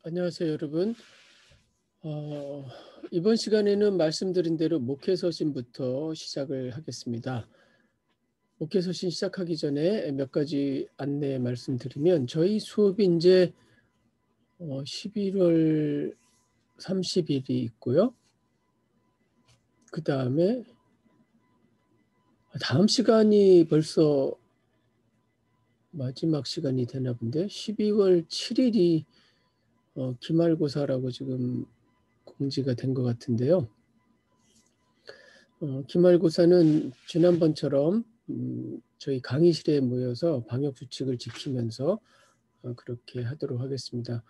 안녕하세요, 여러분. 이번 시간에는 말씀드린 대로 목회서신부터 시작을 하겠습니다. 목회서신 시작하기 전에 몇 가지 안내 말씀드리면 저희 수업이 이제 11월 30일이 있고요. 그 다음에 다음 시간이 벌써 마지막 시간이 되나 본데 12월 7일이 기말고사라고 지금 공지가 된 것 같은데요. 기말고사는 지난번처럼 저희 강의실에 모여서 방역수칙을 지키면서 그렇게 하도록 하겠습니다.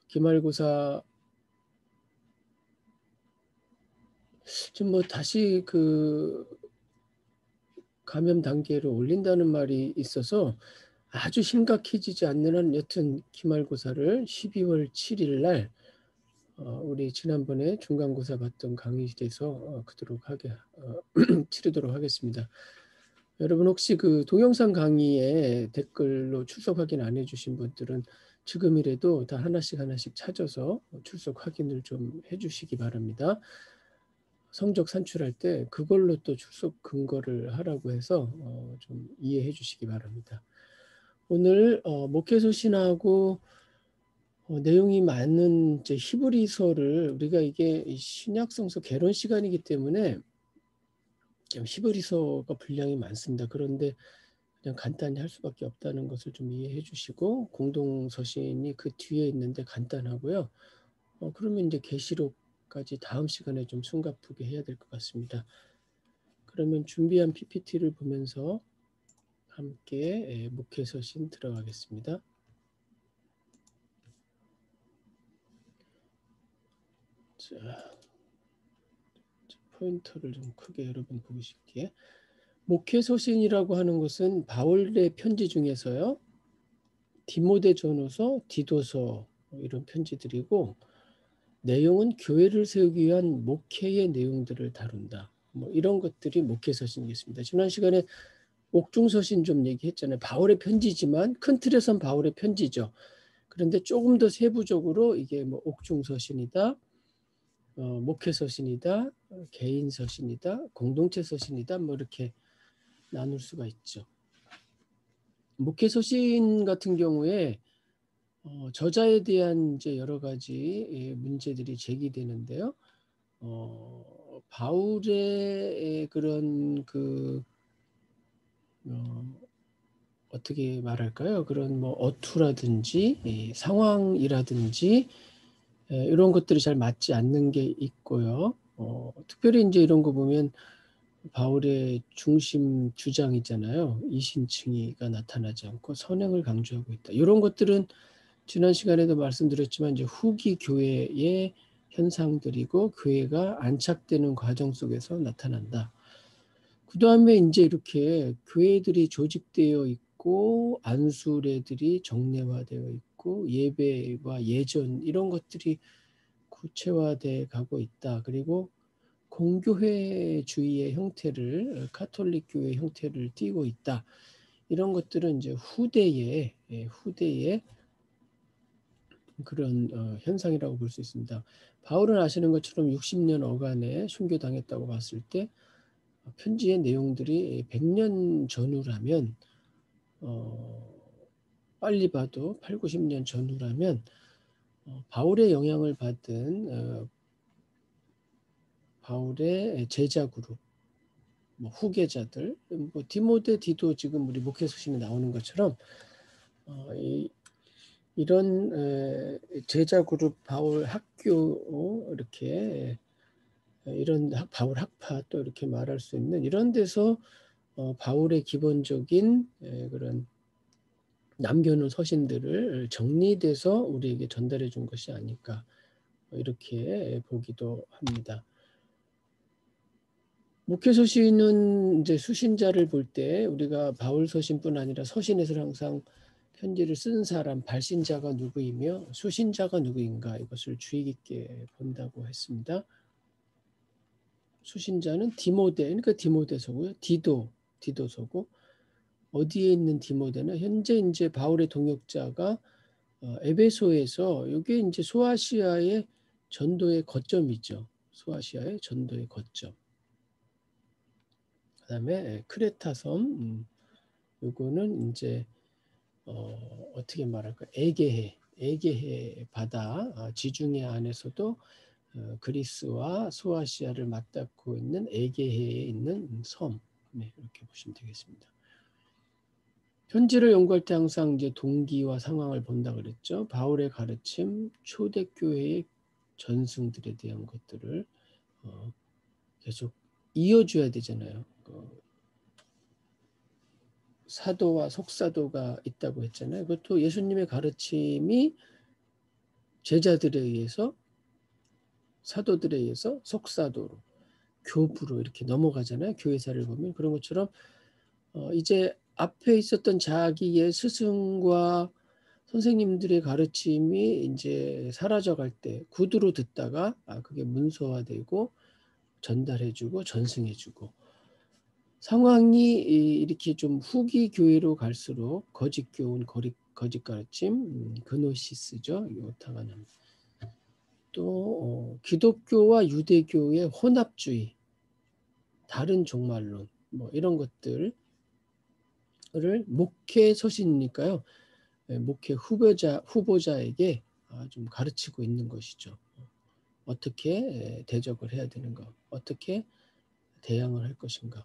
기말고사 지금 뭐 다시 그 감염 단계로 올린다는 말이 있어서 아주 심각해지지 않는 한 여튼 기말고사를 12월 7일 날 우리 지난번에 중간고사 봤던 강의실에서 그도록 하게 치르도록 하겠습니다. 여러분 혹시 그 동영상 강의에 댓글로 출석 확인 안 해주신 분들은 지금이라도 다 하나씩 찾아서 출석 확인을 좀 해주시기 바랍니다. 성적 산출할 때 그걸로 또 출석 근거를 하라고 해서 좀 이해해 주시기 바랍니다. 오늘 목회서신하고 내용이 많은 이제 히브리서를 우리가 이게 신약성서 개론 시간이기 때문에 히브리서가 분량이 많습니다. 그런데 그냥 간단히 할 수밖에 없다는 것을 좀 이해해 주시고 공동서신이 그 뒤에 있는데 간단하고요. 그러면 이제 계시록까지 다음 시간에 좀 숨가쁘게 해야 될 것 같습니다. 그러면 준비한 PPT를 보면서 함께 목회서신 들어가겠습니다. 자, 포인터를 좀 크게 여러분 보시기에 목회서신이라고 하는 것은 바울의 편지 중에서요. 디모데전후서, 디도서 이런 편지들이고 내용은 교회를 세우기 위한 목회의 내용들을 다룬다. 뭐 이런 것들이 목회서신이겠습니다. 지난 시간에 옥중서신 좀 얘기했잖아요. 바울의 편지지만 큰 틀에선 바울의 편지죠. 그런데 조금 더 세부적으로 이게 뭐 옥중서신이다, 목회서신이다, 개인서신이다, 공동체서신이다, 뭐 이렇게 나눌 수가 있죠. 목회서신 같은 경우에 저자에 대한 이제 여러 가지 문제들이 제기되는데요. 바울의 그런 그 어떻게 말할까요? 그런 뭐 어투라든지 상황이라든지 이런 것들이 잘 맞지 않는 게 있고요. 특별히 이제 이런 거 보면 바울의 중심 주장이잖아요. 이신칭의가 나타나지 않고 선행을 강조하고 있다. 이런 것들은 지난 시간에도 말씀드렸지만 이제 후기 교회의 현상들이고 교회가 안착되는 과정 속에서 나타난다. 그 다음에 이제 이렇게 교회들이 조직되어 있고 안수례들이 정례화되어 있고 예배와 예전 이런 것들이 구체화돼 가고 있다. 그리고 공교회주의의 형태를 카톨릭 교회 형태를 띠고 있다. 이런 것들은 이제 후대의 그런 현상이라고 볼 수 있습니다. 바울은 아시는 것처럼 60년 어간에 순교당했다고 봤을 때 편지의 내용들이 100년 전후라면 빨리 봐도 8, 90년 전후라면 바울의 영향을 받은 바울의 제자 그룹, 뭐 후계자들, 뭐 디모데, 디도 지금 우리 목회서신에 나오는 것처럼 이런 제자 그룹 바울 학교 이렇게 이런 바울 학파 또 이렇게 말할 수 있는 이런 데서 바울의 기본적인 그런 남겨놓은 서신들을 정리돼서 우리에게 전달해 준 것이 아닐까 이렇게 보기도 합니다. 목회서신은 이제 수신자를 볼 때 우리가 바울 서신뿐 아니라 서신에서 항상 편지를 쓴 사람, 발신자가 누구이며 수신자가 누구인가 이것을 주의 깊게 본다고 했습니다. 수신자는 디모데, 그러니까 디모데서고요. 디도서고 어디에 있는 디모데는 현재 이제 바울의 동역자가 에베소에서 이게 이제 소아시아의 전도의 거점이죠. 소아시아의 전도의 거점. 그다음에 크레타 섬, 요거는 이제 어떻게 말할까? 에게해 바다, 지중해 안에서도 그리스와 소아시아를 맞닿고 있는 에게해에 있는 섬, 네, 이렇게 보시면 되겠습니다. 편지를 연구할 때 항상 이제 동기와 상황을 본다 그랬죠. 바울의 가르침, 초대교회의 전승들에 대한 것들을 계속 이어줘야 되잖아요. 사도와 속사도가 있다고 했잖아요. 그것도 예수님의 가르침이 제자들에 의해서, 사도들에 의해서 속사도로, 교부로 이렇게 넘어가잖아요. 교회사를 보면. 그런 것처럼 이제 앞에 있었던 자기의 스승과 선생님들의 가르침이 이제 사라져갈 때 구두로 듣다가 그게 문서화되고 전달해주고 전승해주고, 상황이 이렇게 좀 후기 교회로 갈수록 거짓 교훈, 거짓 가르침, 그노시스죠. 오타가는 또 기독교와 유대교의 혼합주의, 다른 종말론, 뭐 이런 것들을 목회 서신이니까요. 목회 후보자에게 좀 가르치고 있는 것이죠. 어떻게 대적을 해야 되는가, 어떻게 대항을 할 것인가.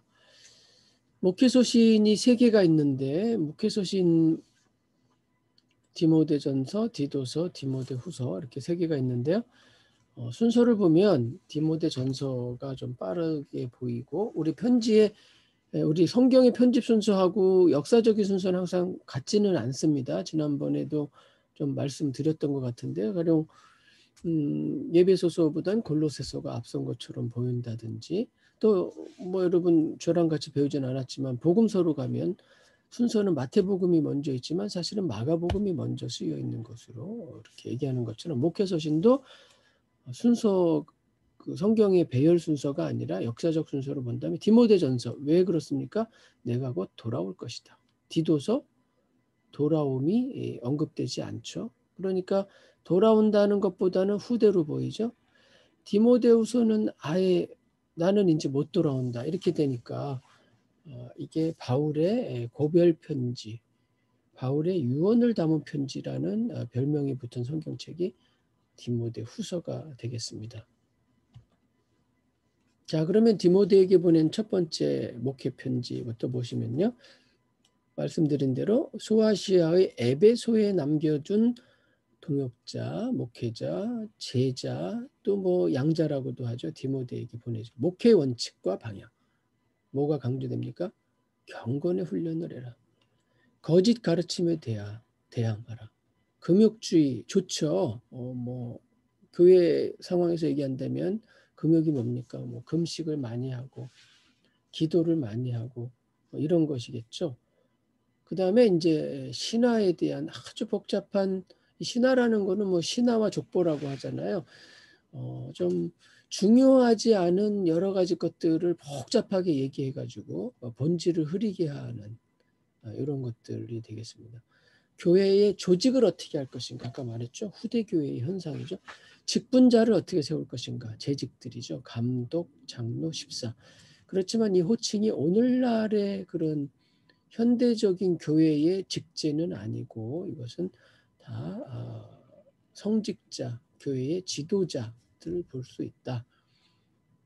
목회서신이 3개가 있는데, 목회서신 디모데전서, 디도서, 디모데후서 이렇게 3개가 있는데요. 순서를 보면 디모데전서가 좀 빠르게 보이고, 우리 성경의 편집 순서하고 역사적인 순서는 항상 같지는 않습니다. 지난번에도 좀 말씀드렸던 것 같은데요. 가령 예배소서보단 골로새서가 앞선 것처럼 보인다든지, 또 뭐 여러분 저랑 같이 배우진 않았지만 복음서로 가면 순서는 마태복음이 먼저 있지만 사실은 마가복음이 먼저 쓰여 있는 것으로 이렇게 얘기하는 것처럼, 목회서신도 순서, 그 성경의 배열 순서가 아니라 역사적 순서로 본다면 디모데전서, 왜 그렇습니까? 내가 곧 돌아올 것이다. 디도서, 돌아옴이 언급되지 않죠. 그러니까 돌아온다는 것보다는 후대로 보이죠. 디모데후서는 아예 나는 이제 못 돌아온다 이렇게 되니까 이게 바울의 고별 편지, 바울의 유언을 담은 편지라는 별명이 붙은 성경책이 디모데후서가 되겠습니다. 자, 그러면 디모데에게 보낸 첫 번째 목회 편지부터 보시면요. 말씀드린 대로 소아시아의 에베소에 남겨둔 동역자, 목회자, 제자, 또 뭐 양자라고도 하죠. 디모데에게 보내죠. 목회 원칙과 방향. 뭐가 강조됩니까? 경건의 훈련을 해라. 거짓 가르침에 대항하라. 금욕주의 좋죠. 뭐 교회 상황에서 얘기한다면 금욕이 뭡니까? 뭐 금식을 많이 하고 기도를 많이 하고 뭐 이런 것이겠죠. 그 다음에 이제 신화에 대한 아주 복잡한, 신화라는 거는 뭐 신화와 족보라고 하잖아요. 좀 중요하지 않은 여러 가지 것들을 복잡하게 얘기해가지고 본질을 흐리게 하는 이런 것들이 되겠습니다. 교회의 조직을 어떻게 할 것인가, 아까 말했죠. 후대 교회의 현상이죠. 직분자를 어떻게 세울 것인가, 재직들이죠. 감독, 장로, 집사. 그렇지만 이 호칭이 오늘날의 그런 현대적인 교회의 직제는 아니고, 이것은 다 성직자, 교회의 지도자들을 볼 수 있다.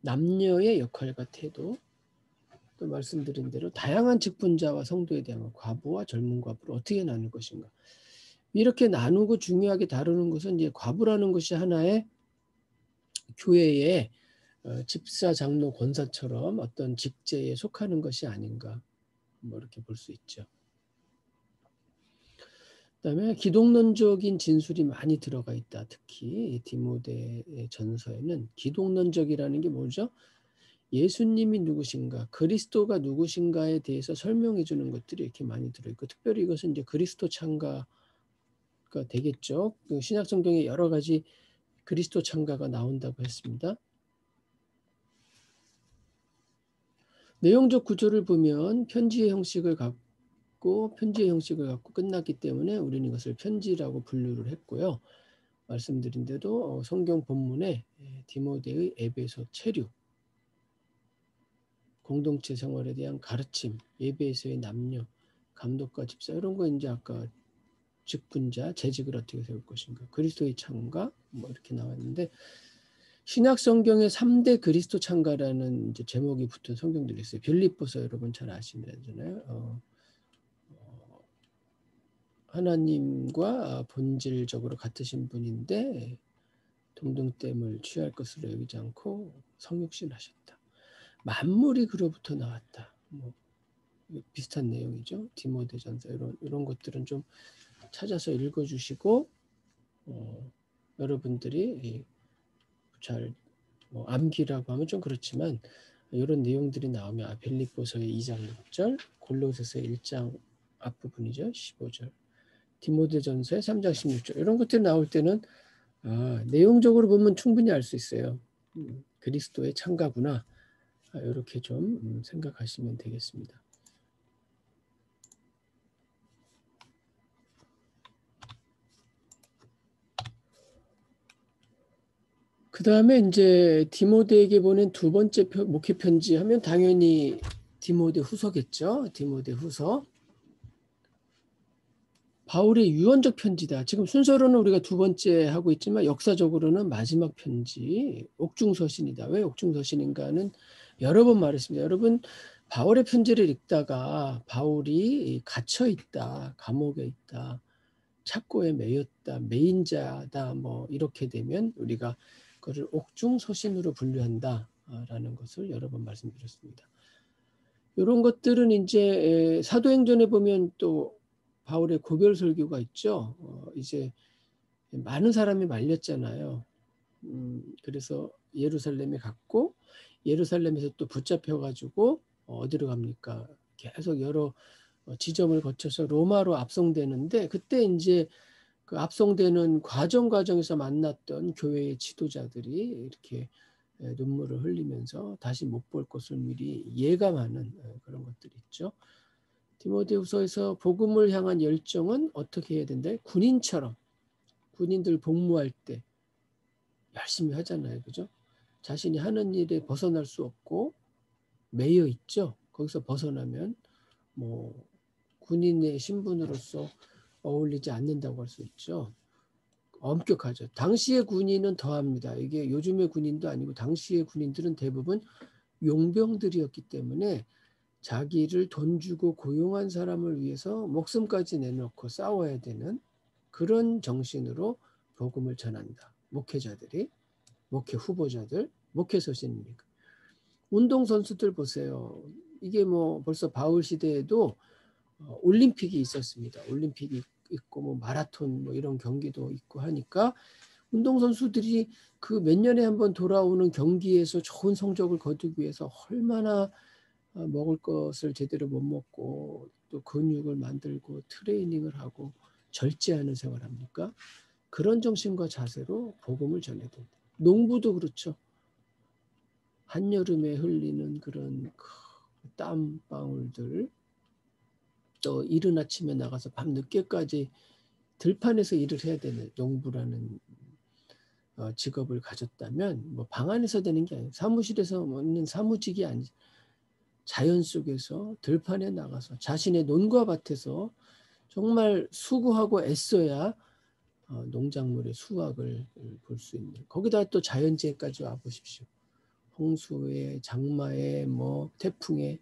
남녀의 역할과 태도, 또 말씀드린 대로 다양한 직분자와 성도에 대한 과부와 젊은 과부를 어떻게 나눌 것인가. 이렇게 나누고 중요하게 다루는 것은 이제 과부라는 것이 하나의 교회의 집사, 장로, 권사처럼 어떤 직제에 속하는 것이 아닌가, 뭐 이렇게 볼 수 있죠. 그다음에 기독론적인 진술이 많이 들어가 있다. 특히 디모데 전서에는 기독론적이라는 게 뭐죠? 예수님이 누구신가, 그리스도가 누구신가에 대해서 설명해 주는 것들이 이렇게 많이 들어있고, 특별히 이것은 이제 그리스도 창가가 되겠죠. 그 신약 성경에 여러 가지 그리스도 창가가 나온다고 했습니다. 내용적 구조를 보면 편지의 형식을 갖고 편지의 형식을 갖고 끝났기 때문에 우리는 이것을 편지라고 분류를 했고요. 말씀드린 대로 성경 본문에 디모데의 에베소 체류, 공동체 생활에 대한 가르침, 예배에서의 남녀, 감독과 집사 이런 거 이제 아까 직분자, 재직을 어떻게 세울 것인가, 그리스도의 창가 뭐 이렇게 나왔는데 신약 성경에 3대 그리스도 창가라는 이제 제목이 붙은 성경들이 있어요. 빌립보서 여러분 잘 아시잖아요. 하나님과 본질적으로 같으신 분인데 동등됨을 취할 것으로 여기지 않고 성육신하셨다. 만물이 그로부터 나왔다. 뭐 비슷한 내용이죠. 디모데전서 이런 것들은 좀 찾아서 읽어주시고 여러분들이 잘 뭐 암기라고 하면 좀 그렇지만 이런 내용들이 나오면 빌립보서의 2장 6절, 골로새서의 1장 앞부분이죠. 15절, 디모데전서의 3장 16절 이런 것들이 나올 때는 내용적으로 보면 충분히 알 수 있어요. 그리스도의 창가구나. 이렇게 좀 생각하시면 되겠습니다. 그 다음에 이제 디모데에게 보낸 두 번째 목회 편지 하면 당연히 디모데 후서겠죠. 디모데 후서. 바울의 유언적 편지다. 지금 순서로는 우리가 두 번째 하고 있지만 역사적으로는 마지막 편지, 옥중서신이다. 왜 옥중서신인가는 여러 번 말했습니다. 여러분 바울의 편지를 읽다가 바울이 갇혀 있다, 감옥에 있다, 착고에 매였다, 매인자다 뭐 이렇게 되면 우리가 그것을 옥중서신으로 분류한다라는 것을 여러 번 말씀드렸습니다. 이런 것들은 이제 사도행전에 보면 또 바울의 고별 설교가 있죠. 이제 많은 사람이 말렸잖아요. 그래서 예루살렘에 갔고 예루살렘에서 또 붙잡혀가지고 어디로 갑니까? 계속 여러 지점을 거쳐서 로마로 압송되는데 그때 이제 그 압송되는 과정에서 만났던 교회의 지도자들이 이렇게 눈물을 흘리면서 다시 못 볼 것을 미리 예감하는 그런 것들이 있죠. 디모데후서에서 복음을 향한 열정은 어떻게 해야 된다? 군인처럼 군인들 복무할 때 열심히 하잖아요. 그죠? 자신이 하는 일에 벗어날 수 없고 매여 있죠. 거기서 벗어나면 뭐 군인의 신분으로서 어울리지 않는다고 할 수 있죠. 엄격하죠. 당시의 군인은 더합니다. 이게 요즘의 군인도 아니고 당시의 군인들은 대부분 용병들이었기 때문에 자기를 돈 주고 고용한 사람을 위해서 목숨까지 내놓고 싸워야 되는 그런 정신으로 복음을 전한다. 목회자들이, 목회 후보자들, 목회 서신입니까? 운동선수들 보세요. 이게 뭐 벌써 바울 시대에도 올림픽이 있었습니다. 올림픽이 있고 뭐 마라톤 뭐 이런 경기도 있고 하니까 운동선수들이 그 몇 년에 한번 돌아오는 경기에서 좋은 성적을 거두기 위해서 얼마나 먹을 것을 제대로 못 먹고 또 근육을 만들고 트레이닝을 하고 절제하는 생활합니까? 그런 정신과 자세로 복음을 전해야 된다. 농부도 그렇죠. 한여름에 흘리는 그런 땀방울들 또 이른 아침에 나가서 밤 늦게까지 들판에서 일을 해야 되는 농부라는 직업을 가졌다면 뭐 방 안에서 되는 게 아니에요. 사무실에서 있는 사무직이 아니죠. 자연 속에서 들판에 나가서 자신의 논과 밭에서 정말 수고하고 애써야 농작물의 수확을 볼 수 있는. 거기다 또 자연재해까지 와 보십시오. 홍수에 장마에 뭐 태풍에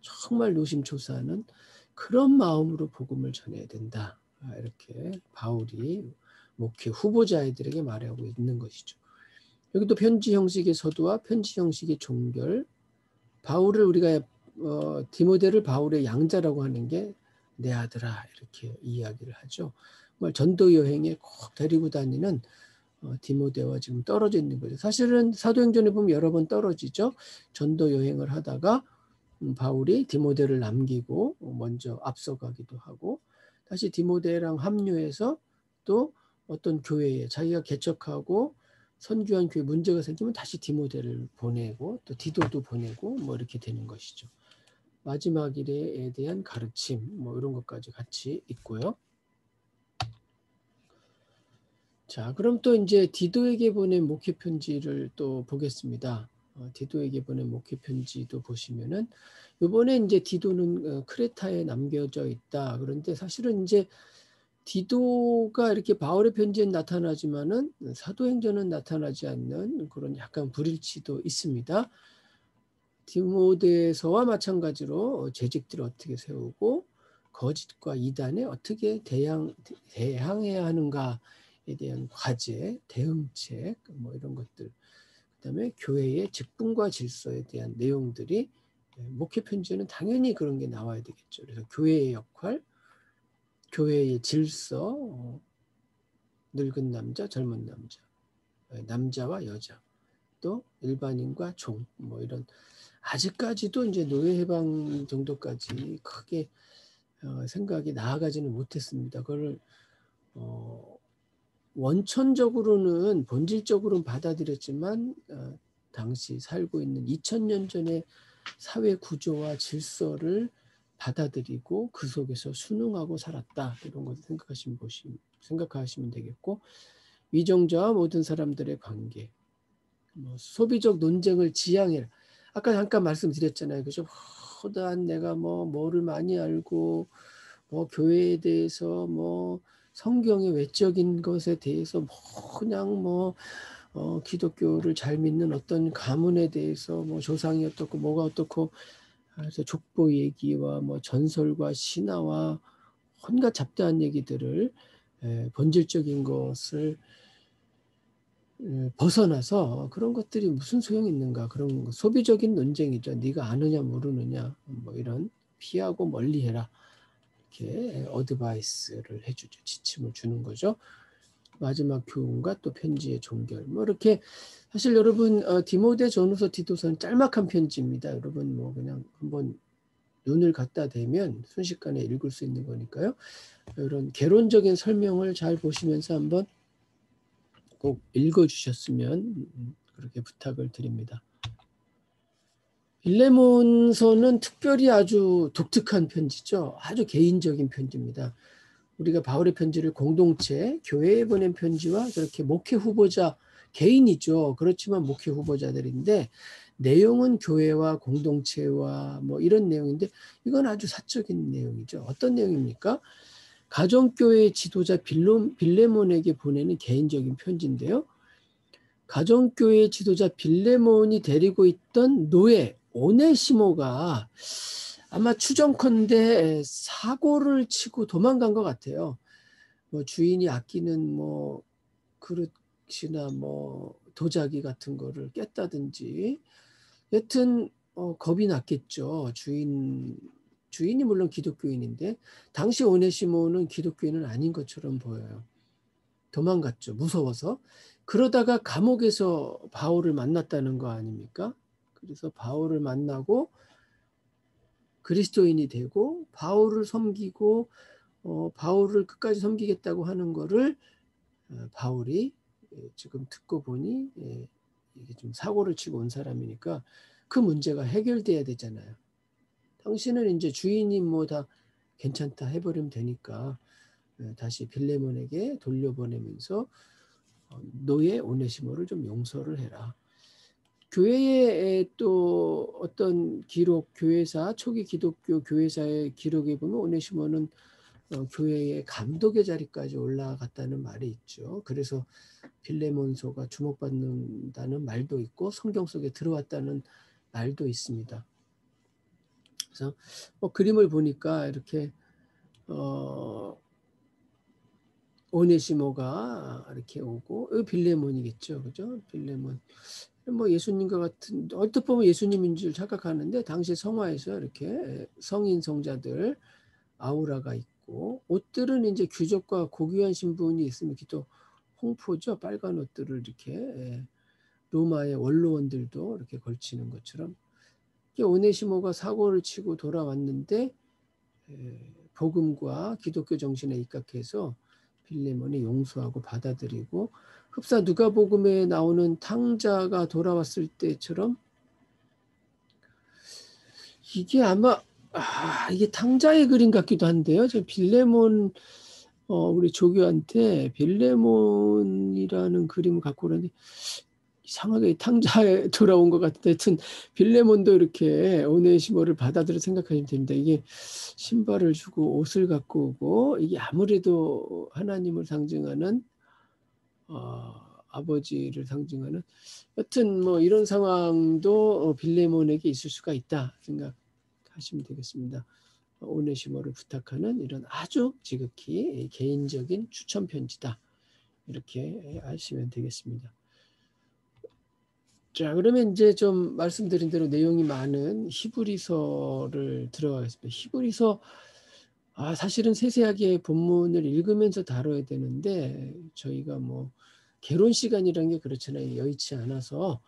정말 노심초사하는 그런 마음으로 복음을 전해야 된다. 이렇게 바울이 목회 후보자들에게 말하고 있는 것이죠. 여기도 편지 형식의 서두와 편지 형식의 종결. 바울을 우리가 디모데를 바울의 양자라고 하는 게 내 아들아 이렇게 이야기를 하죠. 전도 여행에 꼭 데리고 다니는 디모데와 지금 떨어져 있는 거죠. 사실은 사도행전에 보면 여러 번 떨어지죠. 전도 여행을 하다가 바울이 디모데를 남기고 먼저 앞서가기도 하고 다시 디모데랑 합류해서 또 어떤 교회에 자기가 개척하고 선교한 교회 문제가 생기면 다시 디모데를 보내고 또 디도도 보내고 뭐 이렇게 되는 것이죠. 마지막 일에 대한 가르침 뭐 이런 것까지 같이 있고요. 자, 그럼 또 이제 디도에게 보낸 목회 편지를 또 보겠습니다. 디도에게 보낸 목회 편지도 보시면은 이번에 이제 디도는 크레타에 남겨져 있다. 그런데 사실은 이제 디도가 이렇게 바울의 편지엔 나타나지만은 사도행전은 나타나지 않는 그런 약간 불일치도 있습니다. 디모데서와 마찬가지로 재직들을 어떻게 세우고 거짓과 이단에 어떻게 대항해야 하는가에 대한 과제, 대응책 뭐 이런 것들, 그다음에 교회의 직분과 질서에 대한 내용들이 목회 편지에는 당연히 그런 게 나와야 되겠죠. 그래서 교회의 역할, 교회의 질서, 늙은 남자, 젊은 남자, 남자와 여자, 또 일반인과 종, 뭐 이런 아직까지도 이제 노예 해방 정도까지 크게 생각이 나아가지는 못했습니다. 그걸 원천적으로는 본질적으로는 받아들였지만 당시 살고 있는 2000년 전의 사회 구조와 질서를 받아들이고 그 속에서 순응하고 살았다. 이런 것을 생각하시면 되겠고, 위정자와 모든 사람들의 관계, 뭐 소비적 논쟁을 지향해라. 아까 잠깐 말씀드렸잖아요. 그죠? 허다한 내가 뭐를 많이 알고 뭐 교회에 대해서 뭐 성경의 외적인 것에 대해서 그냥 기독교를 잘 믿는 어떤 가문에 대해서 뭐 조상이 어떻고 뭐가 어떻고, 그래서 족보 얘기와 뭐 전설과 신화와 온갖 잡다한 얘기들을 본질적인 것을 벗어나서 그런 것들이 무슨 소용이 있는가, 그런 소비적인 논쟁이죠. 네가 아느냐 모르느냐 뭐 이런, 피하고 멀리해라, 이렇게 어드바이스를 해주죠. 지침을 주는 거죠. 마지막 교훈과 또 편지의 종결, 뭐 이렇게. 사실 여러분 디모데 전후서 디도서는 짤막한 편지입니다. 여러분 뭐 그냥 한번 눈을 갖다 대면 순식간에 읽을 수 있는 거니까요. 이런 개론적인 설명을 잘 보시면서 한번 꼭 읽어주셨으면 그렇게 부탁을 드립니다. 빌레몬서는 특별히 아주 독특한 편지죠. 아주 개인적인 편지입니다. 우리가 바울의 편지를 공동체, 교회에 보낸 편지와 저렇게 목회 후보자, 개인이죠. 그렇지만 목회 후보자들인데 내용은 교회와 공동체와 뭐 이런 내용인데 이건 아주 사적인 내용이죠. 어떤 내용입니까? 가정교회 지도자 빌레몬에게 보내는 개인적인 편지인데요. 가정교회 지도자 빌레몬이 데리고 있던 노예 오네시모가 아마 추정컨대 사고를 치고 도망간 것 같아요. 뭐 주인이 아끼는 뭐 그릇이나 뭐 도자기 같은 거를 깼다든지, 여튼 겁이 났겠죠. 주인이 물론 기독교인인데 당시 오네시모는 기독교인은 아닌 것처럼 보여요. 도망갔죠. 무서워서. 그러다가 감옥에서 바울을 만났다는 거 아닙니까? 그래서 바울을 만나고 그리스도인이 되고 바울을 섬기고 바울을 끝까지 섬기겠다고 하는 거를 바울이 지금 듣고 보니 이게 좀 사고를 치고 온 사람이니까 그 문제가 해결돼야 되잖아요. 당신은 이제 주인이 뭐 다 괜찮다 해버리면 되니까 다시 빌레몬에게 돌려보내면서 노예 오네시모를 좀 용서를 해라. 교회의 또 어떤 기록, 교회사, 초기 기독교 교회사의 기록에 보면 오네시모는 교회의 감독의 자리까지 올라갔다는 말이 있죠. 그래서 빌레몬서가 주목받는다는 말도 있고 성경 속에 들어왔다는 말도 있습니다. 그래서 그림을 보니까 이렇게 오네시모가 이렇게 오고 빌레몬이겠죠, 그죠? 빌레몬. 뭐 예수님과 같은, 얼핏 보면 예수님인 줄 착각하는데 당시 성화에서 이렇게 성인 성자들 아우라가 있고, 옷들은 이제 귀족과 고귀한 신분이 있으면 이렇게 또 홍포죠. 빨간 옷들을 이렇게 로마의 원로원들도 이렇게 걸치는 것처럼. 오네시모가 사고를 치고 돌아왔는데 복음과 기독교 정신에 입각해서 빌레몬이 용서하고 받아들이고, 흡사 누가복음에 나오는 탕자가 돌아왔을 때처럼 이게 아마 이게 탕자의 그림 같기도 한데요. 저 빌레몬 우리 조교한테 빌레몬이라는 그림을 갖고 오는데 이상하게 탕자에 돌아온 것 같은데, 하여튼 빌레몬도 이렇게 오네시모를 받아들여 생각하시면 됩니다. 이게 신발을 주고 옷을 갖고 오고, 이게 아무래도 하나님을 상징하는 아버지를 상징하는, 여튼 뭐 이런 상황도 빌레몬에게 있을 수가 있다 생각하시면 되겠습니다. 오네시모를 부탁하는 이런 아주 지극히 개인적인 추천 편지다, 이렇게 하시면 되겠습니다. 자, 그러면 이제 좀 말씀드린 대로 내용이 많은 히브리서를 들어가겠습니다. 히브리서, 사실은 세세하게 본문을 읽으면서 다뤄야 되는데 저희가 뭐 개론 시간이라는 게 그렇잖아요. 여의치 않아서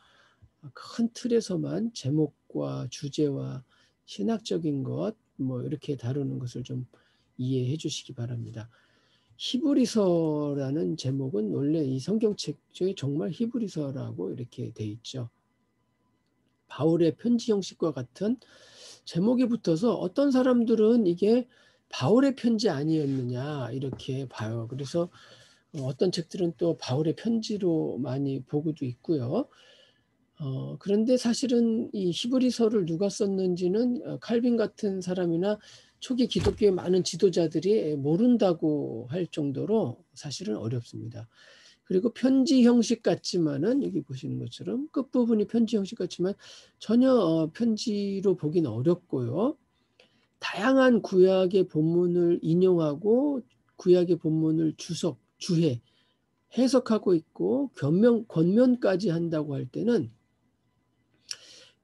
큰 틀에서만 제목과 주제와 신학적인 것 뭐 이렇게 다루는 것을 좀 이해해 주시기 바랍니다. 히브리서라는 제목은 원래 이 성경책 중에 정말 히브리서라고 이렇게 돼 있죠. 바울의 편지 형식과 같은 제목이 붙어서 어떤 사람들은 이게 바울의 편지 아니었느냐 이렇게 봐요. 그래서 어떤 책들은 또 바울의 편지로 많이 보고도 있고요. 그런데 사실은 이 히브리서를 누가 썼는지는 칼빈 같은 사람이나 초기 기독교의 많은 지도자들이 모른다고 할 정도로 사실은 어렵습니다. 그리고 편지 형식 같지만은 여기 보시는 것처럼 끝부분이 편지 형식 같지만 전혀 편지로 보긴 어렵고요. 다양한 구약의 본문을 인용하고 구약의 본문을 주해 해석하고 있고 권면까지 한다고 할 때는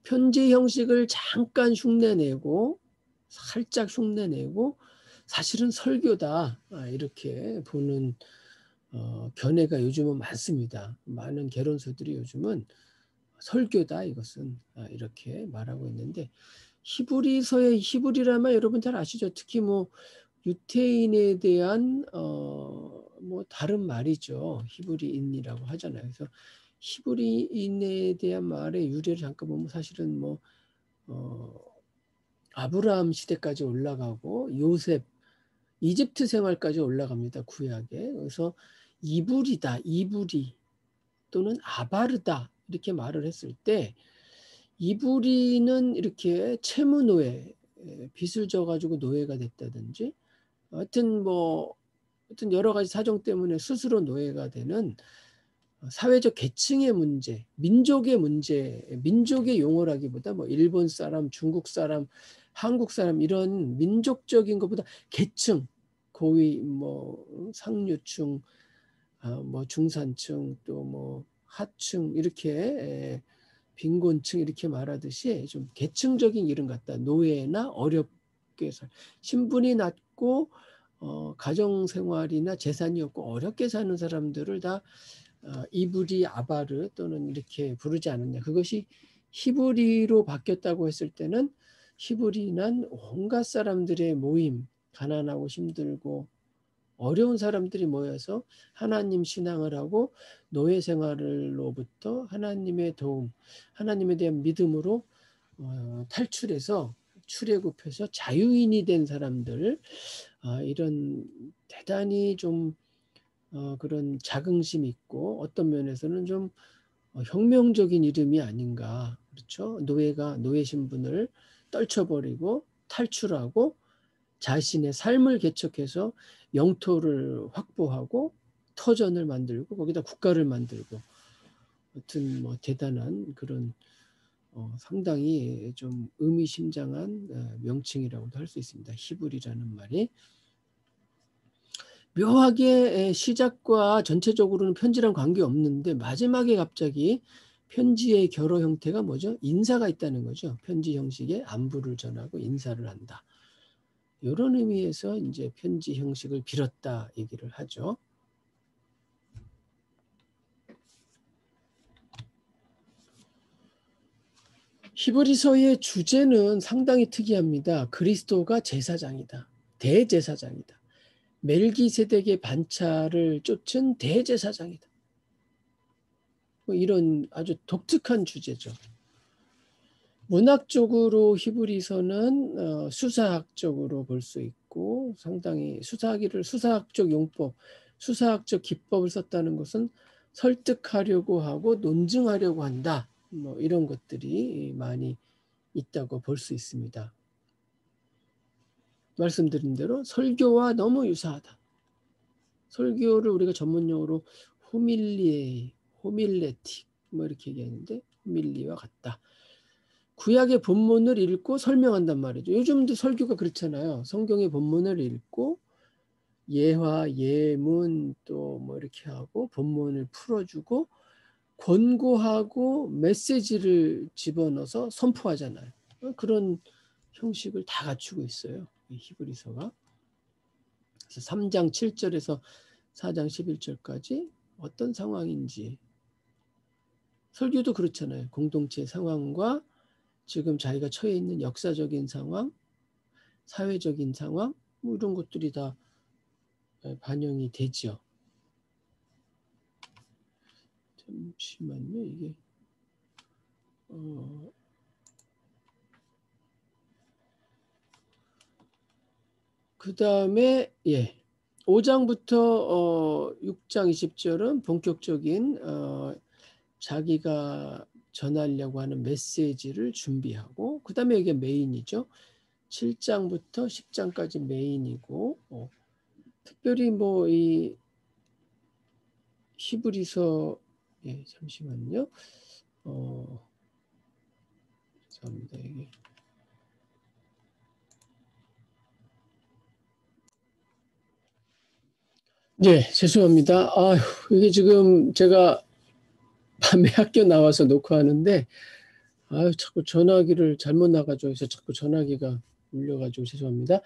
편지 형식을 잠깐 흉내내고 살짝 흉내내고 사실은 설교다, 이렇게 보는 견해가 요즘은 많습니다. 많은 개론서들이 요즘은 설교다 이것은, 이렇게 말하고 있는데, 히브리서의 히브리라면 여러분 잘 아시죠? 특히 뭐 유태인에 대한 뭐 다른 말이죠. 히브리인이라고 하잖아요. 그래서 히브리인에 대한 말의 유래를 잠깐 보면 사실은 뭐 아브라함 시대까지 올라가고 요셉 이집트 생활까지 올라갑니다. 구약에. 그래서 이불이다, 이불이 또는 아바르다 이렇게 말을 했을 때 이불이는 이렇게 채무 노예, 빚을 져가지고 노예가 됐다든지, 하여튼 여러 가지 사정 때문에 스스로 노예가 되는 사회적 계층의 문제, 민족의 용어라기보다 뭐 일본 사람, 중국 사람, 한국 사람 이런 민족적인 것보다 계층, 고위, 뭐 상류층, 뭐 중산층, 또 뭐 하층 이렇게 빈곤층 이렇게 말하듯이 좀 계층적인 이름 같다. 노예나 어렵게 신분이 낮고 가정 생활이나 재산이 없고 어렵게 사는 사람들을 다 이브리 아바르 또는 이렇게 부르지 않았냐. 그것이 히브리로 바뀌었다고 했을 때는 히브리는 온갖 사람들의 모임, 가난하고 힘들고 어려운 사람들이 모여서 하나님 신앙을 하고 노예 생활로부터 하나님의 도움, 하나님에 대한 믿음으로 탈출해서 출애굽해서 자유인이 된 사람들, 이런 대단히 좀 그런 자긍심 있고 어떤 면에서는 좀 혁명적인 이름이 아닌가. 그렇죠? 노예 신분을 떨쳐버리고 탈출하고 자신의 삶을 개척해서 영토를 확보하고 터전을 만들고 거기다 국가를 만들고, 하여튼 뭐 대단한 그런 상당히 좀 의미심장한 명칭이라고도 할 수 있습니다. 히브리라는 말이. 묘하게 시작과 전체적으로는 편지랑 관계없는데 마지막에 갑자기 편지의 결어 형태가 뭐죠? 인사가 있다는 거죠. 편지 형식의 안부를 전하고 인사를 한다. 이런 의미에서 이제 편지 형식을 빌었다 얘기를 하죠. 히브리서의 주제는 상당히 특이합니다. 그리스도가 제사장이다. 대제사장이다. 멜기세덱의 반차를 쫓은 대제사장이다. 뭐 이런 아주 독특한 주제죠. 문학적으로 히브리서는 수사학적으로 볼 수 있고 상당히 수사학적 용법, 수사학적 기법을 썼다는 것은 설득하려고 하고 논증하려고 한다. 뭐 이런 것들이 많이 있다고 볼 수 있습니다. 말씀드린 대로 설교와 너무 유사하다. 설교를 우리가 전문용어로 호밀레틱 뭐 이렇게 얘기하는데 호밀리와 같다. 구약의 본문을 읽고 설명한단 말이죠. 요즘도 설교가 그렇잖아요. 성경의 본문을 읽고 예화, 예문 또 뭐 이렇게 하고 본문을 풀어주고 권고하고 메시지를 집어넣어서 선포하잖아요. 그런 형식을 다 갖추고 있어요. 이 히브리서가. 그래서 3장 7절에서 4장 11절까지 어떤 상황인지 설교도 그렇잖아요. 공동체 상황과 지금 자기가 처해 있는 역사적인 상황, 사회적인 상황 뭐 이런 것들이 다 반영이 되죠. 잠시만요. 이게 그 다음에 5장부터 6장 20절은 본격적인 자기가 전하려고 하는 메시지를 준비하고 그 다음에 이게 메인이죠. 7장부터 10장까지 메인이고 특별히 뭐 이 히브리서 잠시만요. 죄송합니다. 이게 죄송합니다. 이게 지금 제가 밤에 학교 나와서 녹화하는데 자꾸 전화기를 잘못 나가지고 해서 자꾸 전화기가 울려가지고 죄송합니다.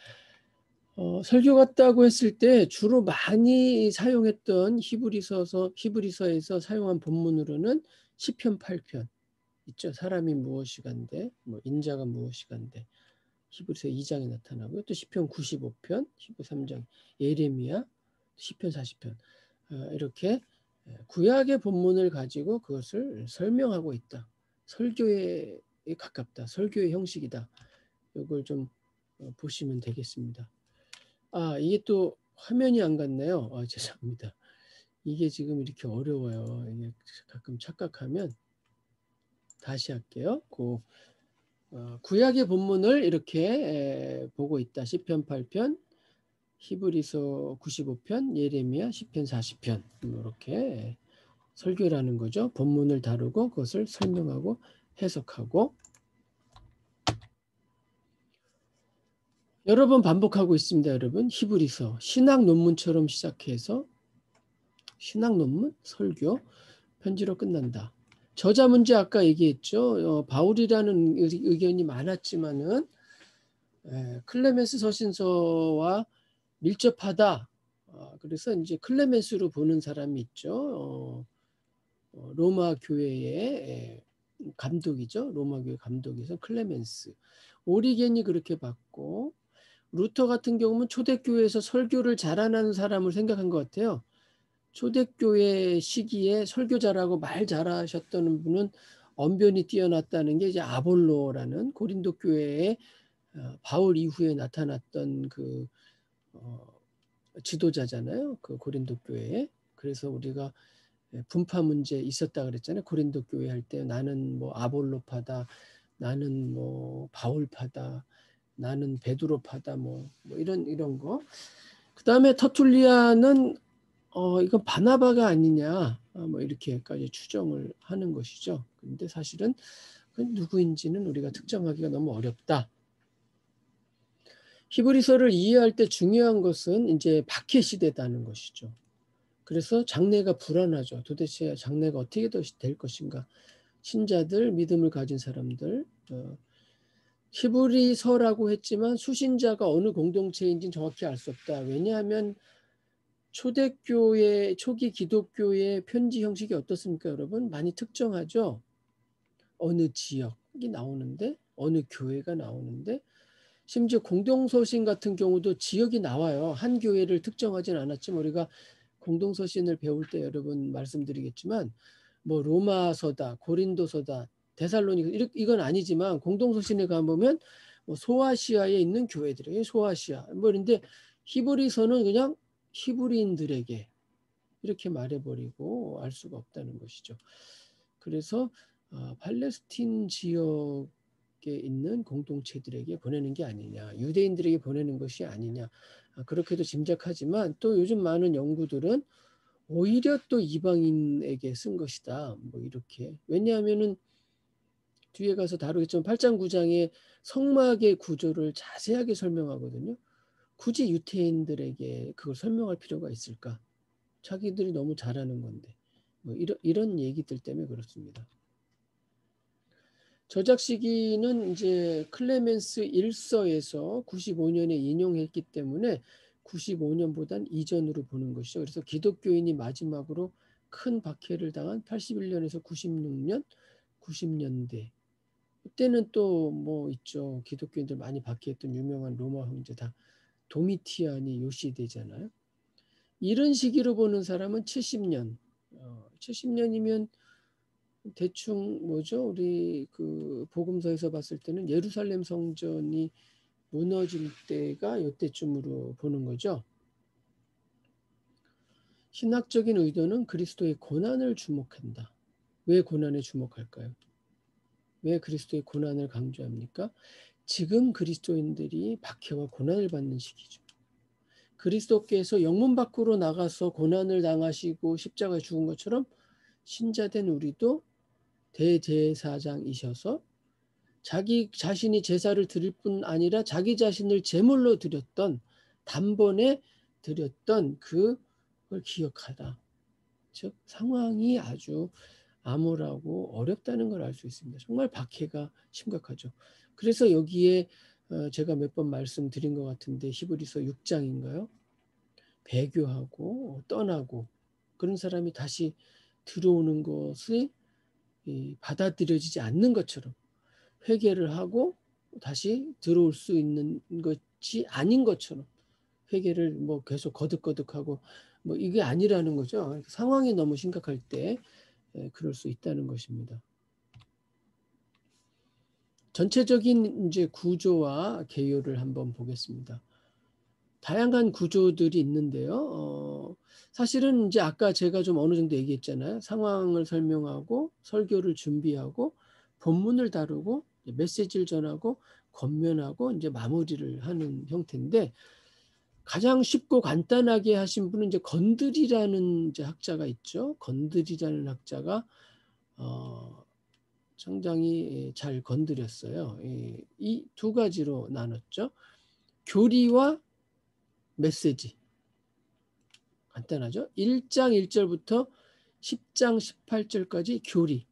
설교 같다고 했을 때 주로 많이 사용했던 히브리서에서 사용한 본문으로는 시편 8편 있죠. 사람이 무엇이간데 뭐 인자가 무엇이간데 히브리서 2장에 나타나고요. 또 시편 95편, 히브리 3장, 예레미야, 시편 40편 이렇게 구약의 본문을 가지고 그것을 설명하고 있다. 설교에 가깝다. 설교의 형식이다. 이걸 좀 보시면 되겠습니다. 이게 또 화면이 안 갔네요. 죄송합니다. 이게 지금 이렇게 어려워요. 이게 가끔 착각하면 다시 할게요. 구약의 본문을 이렇게 보고 있다. 시편 8편, 히브리서 95편, 예레미야, 시편 40편 이렇게 설교라는 거죠. 본문을 다루고 그것을 설명하고 해석하고 여러 번 반복하고 있습니다. 여러분 히브리서 신학 논문처럼 시작해서 신학 논문, 설교, 편지로 끝난다. 저자 문제 아까 얘기했죠. 바울이라는 의견이 많았지만은 클레멘스 서신서와 밀접하다. 그래서 이제 클레멘스로 보는 사람이 있죠. 로마 교회의 감독이죠. 로마 교회 감독에서 클레멘스. 오리겐이 그렇게 봤고 루터 같은 경우는 초대교회에서 설교를 잘하는 사람을 생각한 것 같아요. 초대교회 시기에 설교 잘하고 말 잘하셨던 분은 언변이 뛰어났다는 게 이제 아볼로라는 고린도 교회에 바울 이후에 나타났던 그 지도자잖아요. 그 고린도 교회에. 그래서 우리가 분파 문제 있었다 그랬잖아요. 고린도 교회 할 때 나는 뭐 아볼로파다, 나는 뭐 바울파다, 나는 베드로파다 뭐 이런 거. 그 다음에 터툴리아는 이건 바나바가 아니냐 뭐 이렇게까지 추정을 하는 것이죠. 근데 사실은 그 누구인지는 우리가 특정하기가 너무 어렵다. 히브리서를 이해할 때 중요한 것은 이제 박해 시대다는 것이죠. 그래서 장래가 불안하죠. 도대체 장래가 어떻게 될 것인가. 신자들, 믿음을 가진 사람들. 히브리서라고 했지만 수신자가 어느 공동체인지는 정확히 알 수 없다. 왜냐하면 초대교회, 초기 기독교의 편지 형식이 어떻습니까, 여러분? 많이 특정하죠. 어느 지역이 나오는데, 어느 교회가 나오는데, 심지어 공동서신 같은 경우도 지역이 나와요. 한 교회를 특정하진 않았지만 우리가 공동서신을 배울 때 여러분 말씀드리겠지만 뭐 로마서다, 고린도서다, 데살로니가 이건 아니지만 공동서신에 가보면 뭐 소아시아에 있는 교회들에게 소아시아 뭐 이런데 히브리서는 그냥 히브리인들에게 이렇게 말해버리고 알 수가 없다는 것이죠. 그래서 팔레스틴 지역에 있는 공동체들에게 보내는 게 아니냐, 유대인들에게 보내는 것이 아니냐, 그렇게도 짐작하지만 또 요즘 많은 연구들은 오히려 또 이방인에게 쓴 것이다. 뭐 이렇게. 왜냐하면은 뒤에 가서 다루겠지만 8장 9장의 성막의 구조를 자세하게 설명하거든요. 굳이 유태인들에게 그걸 설명할 필요가 있을까? 자기들이 너무 잘하는 건데. 뭐 이런 얘기들 때문에 그렇습니다. 저작 시기는 이제 클레멘스 1서에서 95년에 인용했기 때문에 95년보단 이전으로 보는 것이죠. 그래서 기독교인이 마지막으로 큰 박해를 당한 81년에서 96년, 90년대. 그때는 또 뭐 있죠. 기독교인들 많이 박해했던 유명한 로마 황제 다 도미티안이 요 시대잖아요. 이런 시기로 보는 사람은 70년. 70년이면 대충 뭐죠? 우리 그 복음서에서 봤을 때는 예루살렘 성전이 무너질 때가 이때쯤으로 보는 거죠. 신학적인 의도는 그리스도의 고난을 주목한다. 왜 고난에 주목할까요? 왜 그리스도의 고난을 강조합니까? 지금 그리스도인들이 박해와 고난을 받는 시기죠. 그리스도께서 영문 밖으로 나가서 고난을 당하시고 십자가에 죽은 것처럼 신자된 우리도 대제사장이셔서 자기 자신이 제사를 드릴 뿐 아니라 자기 자신을 제물로 드렸던 단번에 드렸던 그걸 기억하다. 즉 상황이 아주 암울하고 어렵다는 걸 알 수 있습니다. 정말 박해가 심각하죠. 그래서 여기에 제가 몇 번 말씀드린 것 같은데 히브리서 6장인가요? 배교하고 떠나고 그런 사람이 다시 들어오는 것이 받아들여지지 않는 것처럼 회개를 하고 다시 들어올 수 있는 것이 아닌 것처럼 회개를 뭐 계속 거듭거듭하고 뭐 이게 아니라는 거죠. 상황이 너무 심각할 때 그럴 수 있다는 것입니다. 전체적인 이제 구조와 개요를 한번 보겠습니다. 다양한 구조들이 있는데요. 사실은 이제 아까 제가 좀 어느 정도 얘기했잖아요. 상황을 설명하고 설교를 준비하고 본문을 다루고 메시지를 전하고 권면하고 이제 마무리를 하는 형태인데 가장 쉽고 간단하게 하신 분은 이제 건드리라는 이제 학자가 있죠. 건드리라는 학자가 상당히 잘 건드렸어요. 이 두 가지로 나눴죠. 교리와 메시지. 간단하죠. 1장 1절부터 10장 18절까지 교리.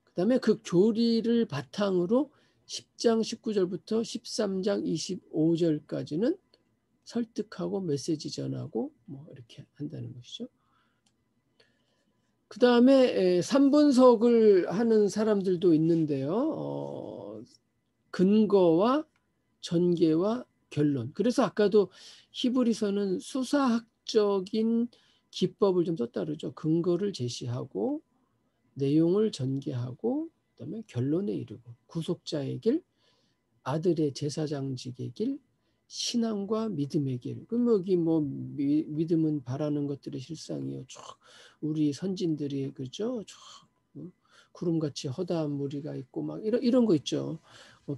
그 다음에 그 교리를 바탕으로 10장 19절부터 13장 25절까지는 설득하고 메시지 전하고 뭐 이렇게 한다는 것이죠. 그 다음에 3분석을 하는 사람들도 있는데요. 근거와 전개와 결론. 그래서 아까도 히브리서는 수사학적인 기법을 좀 썼다 그러죠. 근거를 제시하고 내용을 전개하고 그다음에 결론에 이르고 구속자의 길, 아들의 제사장직의 길, 신앙과 믿음의 길. 그럼 여기 뭐 믿음은 바라는 것들의 실상이요. 쭉 우리 선진들이 그죠? 쭉 구름같이 허다한 무리가 있고 막 이런 거 있죠.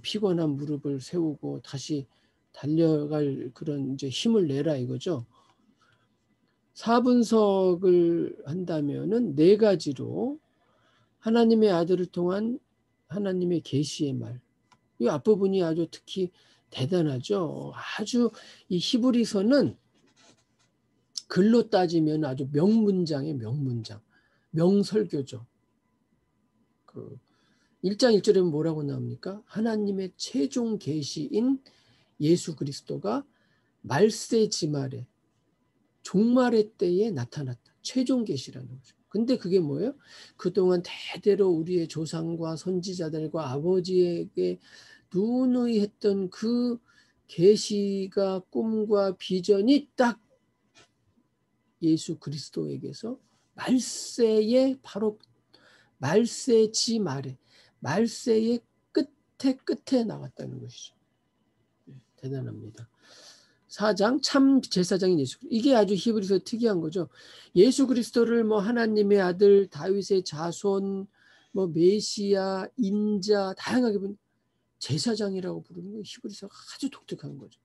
피곤한 무릎을 세우고 다시 달려갈 그런 이제 힘을 내라 이거죠. 4분석을 한다면은 네 가지로 하나님의 아들을 통한 하나님의 계시의 말. 이 앞부분이 아주 특히 대단하죠. 아주 이 히브리서는 글로 따지면 아주 명문장의 명문장, 명설교죠. 그 1장 1절에 뭐라고 나옵니까? 하나님의 최종 계시인 예수 그리스도가 말세 지말에 종말의 때에 나타났다. 최종 계시라는 거죠. 근데 그게 뭐예요? 그동안 대대로 우리의 조상과 선지자들과 아버지에게 누누이 했던 그 계시가 꿈과 비전이 딱 예수 그리스도에게서 말세에 바로 말세 지말에 말세의 끝에 나왔다는 것이죠. 대단합니다. 4장 참 제사장인 예수. 이게 아주 히브리서 특이한 거죠. 예수 그리스도를 뭐 하나님의 아들, 다윗의 자손, 뭐 메시아, 인자 다양하게 부르는 제사장이라고 부르는 건 히브리서가 아주 독특한 거죠.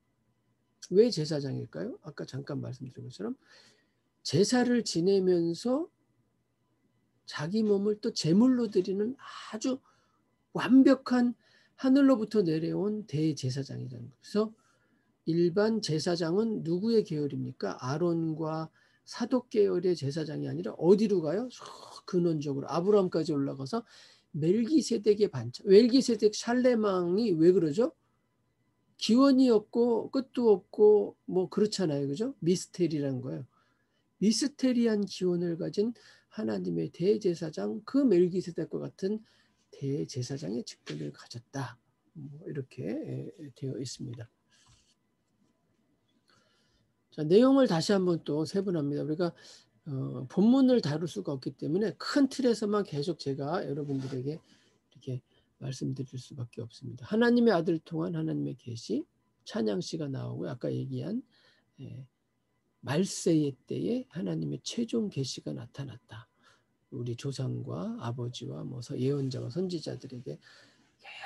왜 제사장일까요? 아까 잠깐 말씀드린 것처럼 제사를 지내면서 자기 몸을 또 제물로 드리는 아주 완벽한 하늘로부터 내려온 대제사장이라는 거예요. 그래서 일반 제사장은 누구의 계열입니까? 아론과 사독 계열의 제사장이 아니라 어디로 가요? 근원적으로 아브라함까지 올라가서 멜기세덱의 반차. 멜기세덱 샬레망이 왜 그러죠? 기원이 없고 끝도 없고 뭐 그렇잖아요. 그죠? 미스테리라는 거예요. 미스테리한 기원을 가진 하나님의 대제사장, 그 멜기세덱과 같은 대제사장의 직분을 가졌다. 뭐 이렇게 되어 있습니다. 자, 내용을 다시 한번 또 세분합니다. 우리가 본문을 다룰 수가 없기 때문에 큰 틀에서만 계속 제가 여러분들에게 이렇게 말씀드릴 수밖에 없습니다. 하나님의 아들 통한 하나님의 계시, 찬양시가 나오고 아까 얘기한 말세의 때에 하나님의 최종 계시가 나타났다. 우리 조상과 아버지와 뭐 예언자와 선지자들에게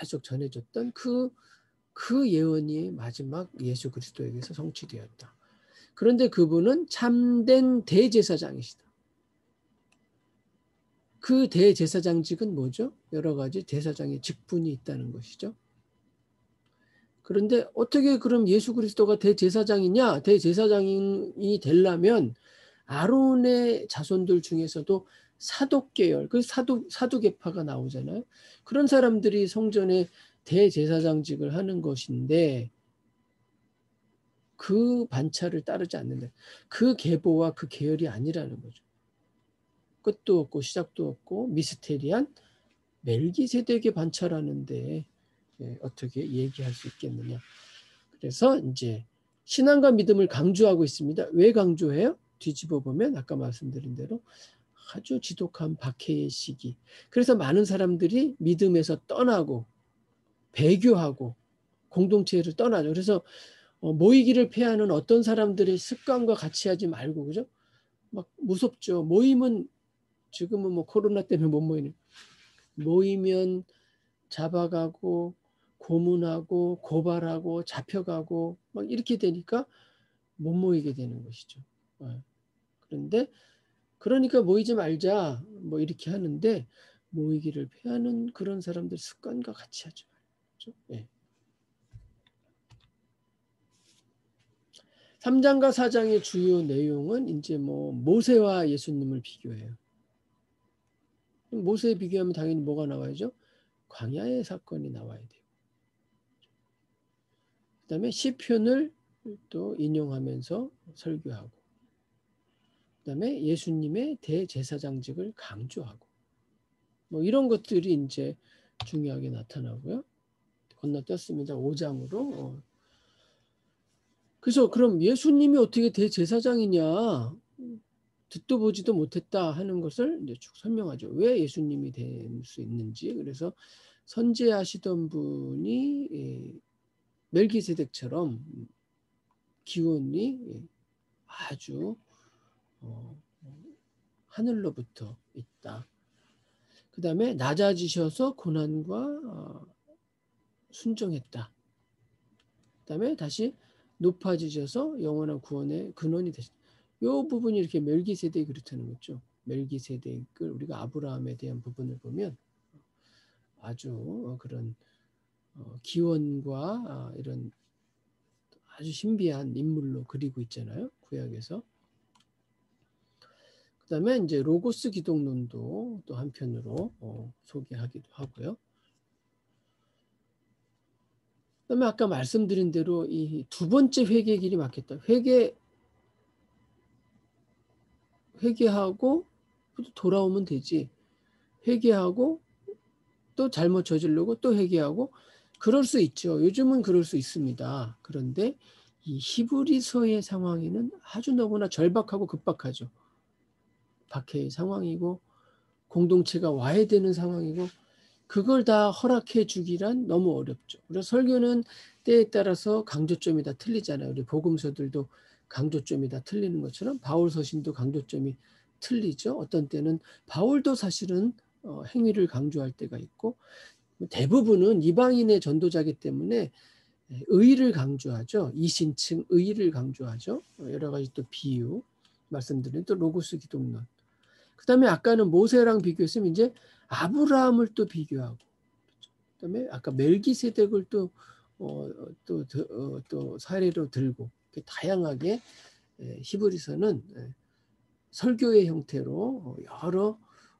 계속 전해졌던 그 예언이 마지막 예수 그리스도에게서 성취되었다. 그런데 그분은 참된 대제사장이시다. 그 대제사장직은 뭐죠? 여러 가지 제사장의 직분이 있다는 것이죠. 그런데 어떻게 그럼 예수 그리스도가 대제사장이냐? 대제사장이 되려면 아론의 자손들 중에서도 사독계열, 그 사두개파가 나오잖아요. 그런 사람들이 성전에 대제사장직을 하는 것인데 그 반차를 따르지 않는다. 그 계보와 그 계열이 아니라는 거죠. 끝도 없고 시작도 없고 미스테리한 멜기세덱의 반차라는데 어떻게 얘기할 수 있겠느냐. 그래서 이제 신앙과 믿음을 강조하고 있습니다. 왜 강조해요? 뒤집어 보면 아까 말씀드린 대로 아주 지독한 박해의 시기. 그래서 많은 사람들이 믿음에서 떠나고 배교하고 공동체를 떠나죠. 그래서 모이기를 피하는 어떤 사람들의 습관과 같이 하지 말고, 그죠? 막 무섭죠. 모임은 지금은 뭐 코로나 때문에 못 모이는. 모이면 잡아가고 고문하고 고발하고 잡혀가고 막 이렇게 되니까 못 모이게 되는 것이죠. 그런데 그러니까 모이지 말자 뭐 이렇게 하는데 모이기를 피하는 그런 사람들 습관과 같이 하죠. 그렇죠? 네. 3장과 4장의 주요 내용은 이제 뭐 모세와 예수님을 비교해요. 모세에 비교하면 당연히 뭐가 나와야죠? 광야의 사건이 나와야 돼요. 그다음에 시편을 또 인용하면서 설교하고, 그다음에 예수님의 대제사장직을 강조하고, 뭐 이런 것들이 이제 중요하게 나타나고요. 건너뛰었습니다. 5장으로. 그래서 그럼 예수님이 어떻게 대제사장이냐? 듣도 보지도 못했다 하는 것을 이제 쭉 설명하죠. 왜 예수님이 될 수 있는지. 그래서 선지하시던 분이 멜기세덱처럼 기원이 아주 하늘로부터 있다. 그 다음에 낮아지셔서 고난과 순종했다. 그 다음에 다시 높아지셔서 영원한 구원의 근원이 되셨다. 이 부분이 이렇게 멜기세덱이 그렇다는 거죠. 멜기세덱을 우리가 아브라함에 대한 부분을 보면 아주 그런 기원과 이런 아주 신비한 인물로 그리고 있잖아요. 구약에서. 그 다음에 이제 로고스 기독론도 또 한편으로 소개하기도 하고요. 그 다음에 아까 말씀드린 대로 이 두 번째 회개의 길이 막혔다. 회개하고 돌아오면 되지. 회개하고 또 잘못 저지르고 또 회개하고 그럴 수 있죠. 요즘은 그럴 수 있습니다. 그런데 이 히브리서의 상황에는 아주 너무나 절박하고 급박하죠. 박해의 상황이고 공동체가 와해되는 상황이고 그걸 다 허락해 주기란 너무 어렵죠. 그래서 설교는 때에 따라서 강조점이 다 틀리잖아요. 우리 복음서들도 강조점이 다 틀리는 것처럼 바울 서신도 강조점이 틀리죠. 어떤 때는 바울도 사실은 행위를 강조할 때가 있고, 대부분은 이방인의 전도자기 때문에 의를 강조하죠. 이신층 의를 강조하죠. 여러 가지 또 비유 말씀드린 또 로고스 기독론. 그다음에 아까는 모세랑 비교했으면 이제 아브라함을 또 비교하고, 그다음에 아까 멜기세덱을 또 사례로 들고, 다양하게 히브리서는 설교의 형태로 여러,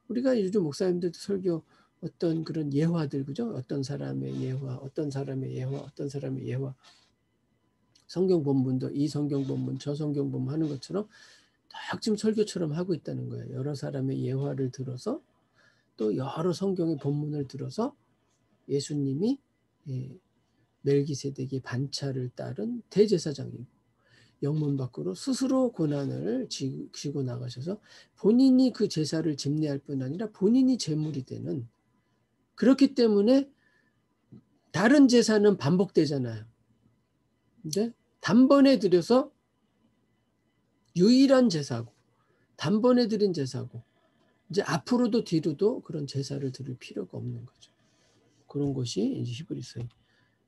우리가 요즘 목사님들도 설교 어떤 그런 예화들, 그죠? 어떤 사람의 예화, 어떤 사람의 예화, 어떤 사람의 예화, 성경 본문도 이 성경 본문, 저 성경 본문 하는 것처럼 딱 지금 설교처럼 하고 있다는 거예요. 여러 사람의 예화를 들어서 또 여러 성경의 본문을 들어서 예수님이 멜기세덱의 반차를 따른 대제사장이고, 영문 밖으로 스스로 고난을 지고 나가셔서 본인이 그 제사를 집례할 뿐 아니라 본인이 제물이 되는, 그렇기 때문에 다른 제사는 반복되잖아요. 근데 단번에 드려서 유일한 제사고, 단번에 드린 제사고, 이제 앞으로도 뒤로도 그런 제사를 드릴 필요가 없는 거죠. 그런 것이 이제 히브리서에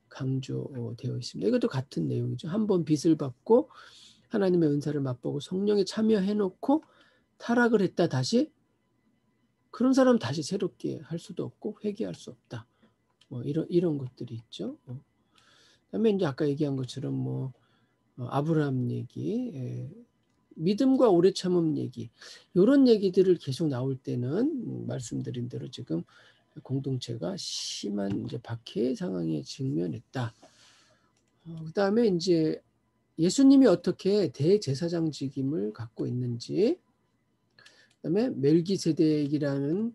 강조되어 있습니다. 이것도 같은 내용이죠. 한번 빚을 받고 하나님의 은사를 맛보고 성령에 참여해놓고 타락을 했다 다시, 그런 사람 다시 새롭게 할 수도 없고 회개할 수 없다. 뭐 이런 것들이 있죠. 그다음에 이제 아까 얘기한 것처럼 뭐 아브라함 얘기, 믿음과 오래 참음 얘기, 이런 얘기들을 계속 나올 때는 말씀드린 대로 지금 공동체가 심한 이제 박해 상황에 직면했다. 그다음에 이제 예수님이 어떻게 대제사장 직임을 갖고 있는지, 그다음에 멜기세덱이라는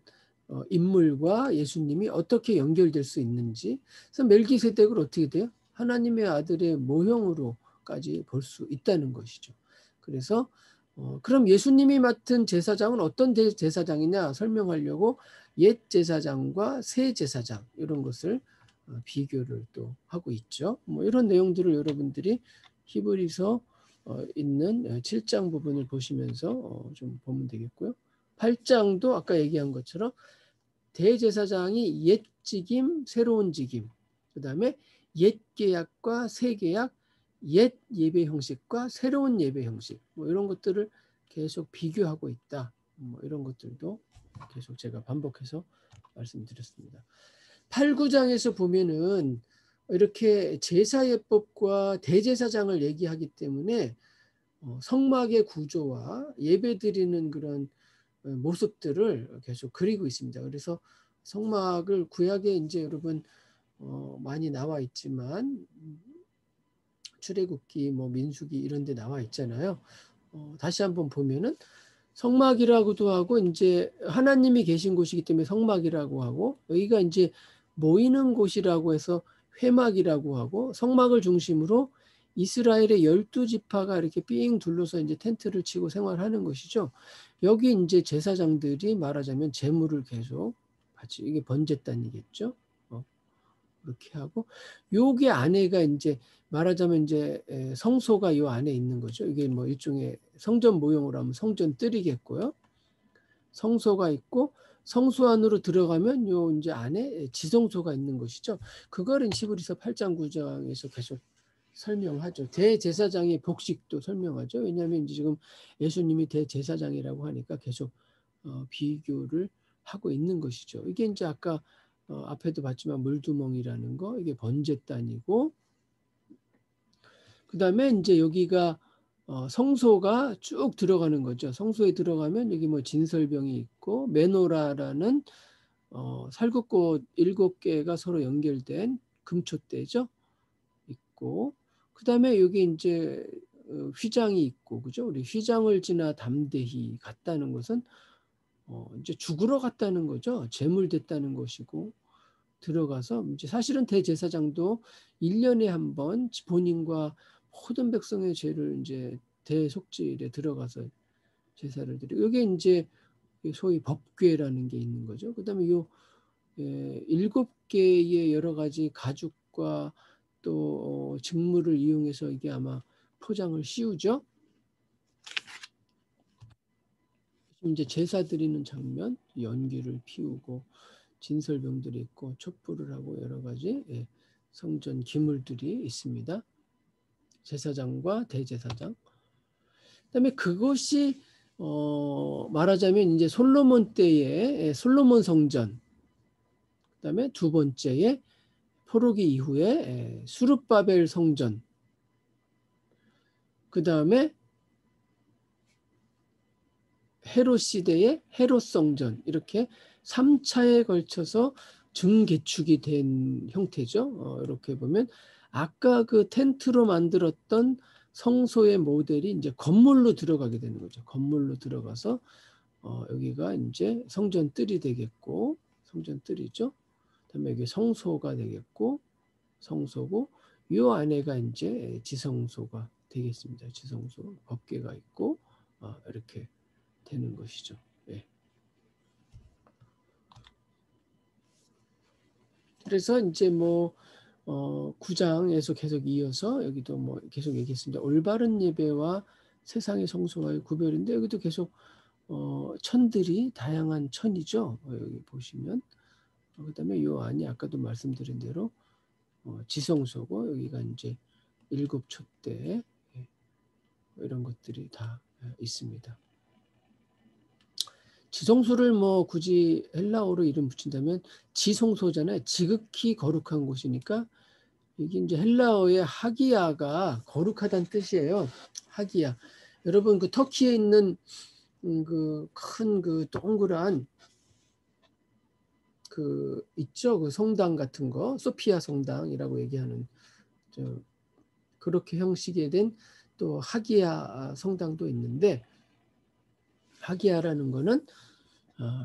인물과 예수님이 어떻게 연결될 수 있는지. 그래서 멜기세덱을 어떻게 돼요? 하나님의 아들의 모형으로까지 볼 수 있다는 것이죠. 그래서 그럼 예수님이 맡은 제사장은 어떤 제사장이냐 설명하려고 옛 제사장과 새 제사장 이런 것을 비교를 또 하고 있죠. 뭐 이런 내용들을 여러분들이 히브리서 있는 7장 부분을 보시면서 좀 보면 되겠고요. 8장도 아까 얘기한 것처럼 대제사장이 옛 직임, 새로운 직임, 그 다음에 옛 계약과 새 계약, 옛 예배 형식과 새로운 예배 형식, 뭐 이런 것들을 계속 비교하고 있다. 뭐 이런 것들도 계속 제가 반복해서 말씀드렸습니다. 8, 9장에서 보면은 이렇게 제사예법과 대제사장을 얘기하기 때문에 성막의 구조와 예배드리는 그런 모습들을 계속 그리고 있습니다. 그래서 성막을 구약에 이제 여러분 많이 나와 있지만 출애굽기, 뭐 민수기 이런 데 나와 있잖아요. 다시 한번 보면은 성막이라고도 하고 이제 하나님이 계신 곳이기 때문에 성막이라고 하고, 여기가 이제 모이는 곳이라고 해서 회막이라고 하고, 성막을 중심으로 이스라엘의 12지파가 이렇게 삥 둘러서 이제 텐트를 치고 생활하는 것이죠. 여기 이제 제사장들이 말하자면 제물을 계속 같이, 이게 번제단이겠죠. 그렇게 하고, 요게 안에가 이제 말하자면 이제 성소가 요 안에 있는 거죠. 이게 뭐 일종의 성전 모형으로 하면 성전 뜰이겠고요. 성소가 있고 성소 안으로 들어가면 요 이제 안에 지성소가 있는 것이죠. 그거를 히브리서 8장 9장에서 계속 설명하죠. 대제사장의 복식도 설명하죠. 왜냐하면 이제 지금 예수님이 대제사장이라고 하니까 계속 비교를 하고 있는 것이죠. 이게 이제 아까 앞에도 봤지만 물두멍이라는 거, 이게 번제단이고, 그 다음에 이제 여기가 성소가 쭉 들어가는 거죠. 성소에 들어가면 여기 뭐 진설병이 있고 메노라라는 살구꽃 7개가 서로 연결된 금촛대죠. 있고, 그 다음에 여기 이제 휘장이 있고, 그죠? 우리 휘장을 지나 담대히 갔다는 것은 이제 죽으러 갔다는 거죠. 제물됐다는 것이고, 들어가서 이제 사실은 대제사장도 1년에 한 번 본인과 모든 백성의 죄를 이제 대속죄일에 들어가서 제사를 드리고, 이게 이제 소위 법궤라는 게 있는 거죠. 그다음에 요 7개의 여러 가지 가죽과 또 직물을 이용해서 이게 아마 포장을 씌우죠. 이제 제사 드리는 장면, 연기를 피우고 진설병들이 있고 촛불을 하고 여러 가지 성전 기물들이 있습니다. 제사장과 대제사장. 그다음에 그것이 말하자면 이제 솔로몬 때의 솔로몬 성전. 그다음에 두 번째에 포로기 이후에 수룹바벨 성전. 그다음에 헤롯 시대의 헤롯 성전. 이렇게 3차에 걸쳐서 증개축이 된 형태죠. 이렇게 보면 아까 그 텐트로 만들었던 성소의 모델이 이제 건물로 들어가게 되는 거죠. 건물로 들어가서 여기가 이제 성전 뜰이 되겠고, 성전 뜰이죠. 그다음에 여기 성소가 되겠고, 성소고, 이 안에가 이제 지성소가 되겠습니다. 지성소, 법궤가 있고 이렇게 되는 것이죠. 예. 그래서 이제 뭐 9장에서 계속 이어서 여기도 뭐 계속 얘기했습니다. 올바른 예배와 세상의 성소와의 구별인데 여기도 계속 천들이 다양한 천이죠. 여기 보시면 그다음에 이 안이 아까도 말씀드린 대로 지성소고 여기가 이제 7촛대 이런 것들이 다 있습니다. 지성소를 뭐 굳이 헬라어로 이름 붙인다면 지성소잖아요. 지극히 거룩한 곳이니까 이게 이제 헬라어의 하기야가 거룩하다는 뜻이에요. 하기야. 여러분 그 터키에 있는 그 큰 그 동그란 그 있죠. 그 성당 같은 거 소피아 성당이라고 얘기하는 그렇게 형식이 된 또 하기야 성당도 있는데 하기야라는 거는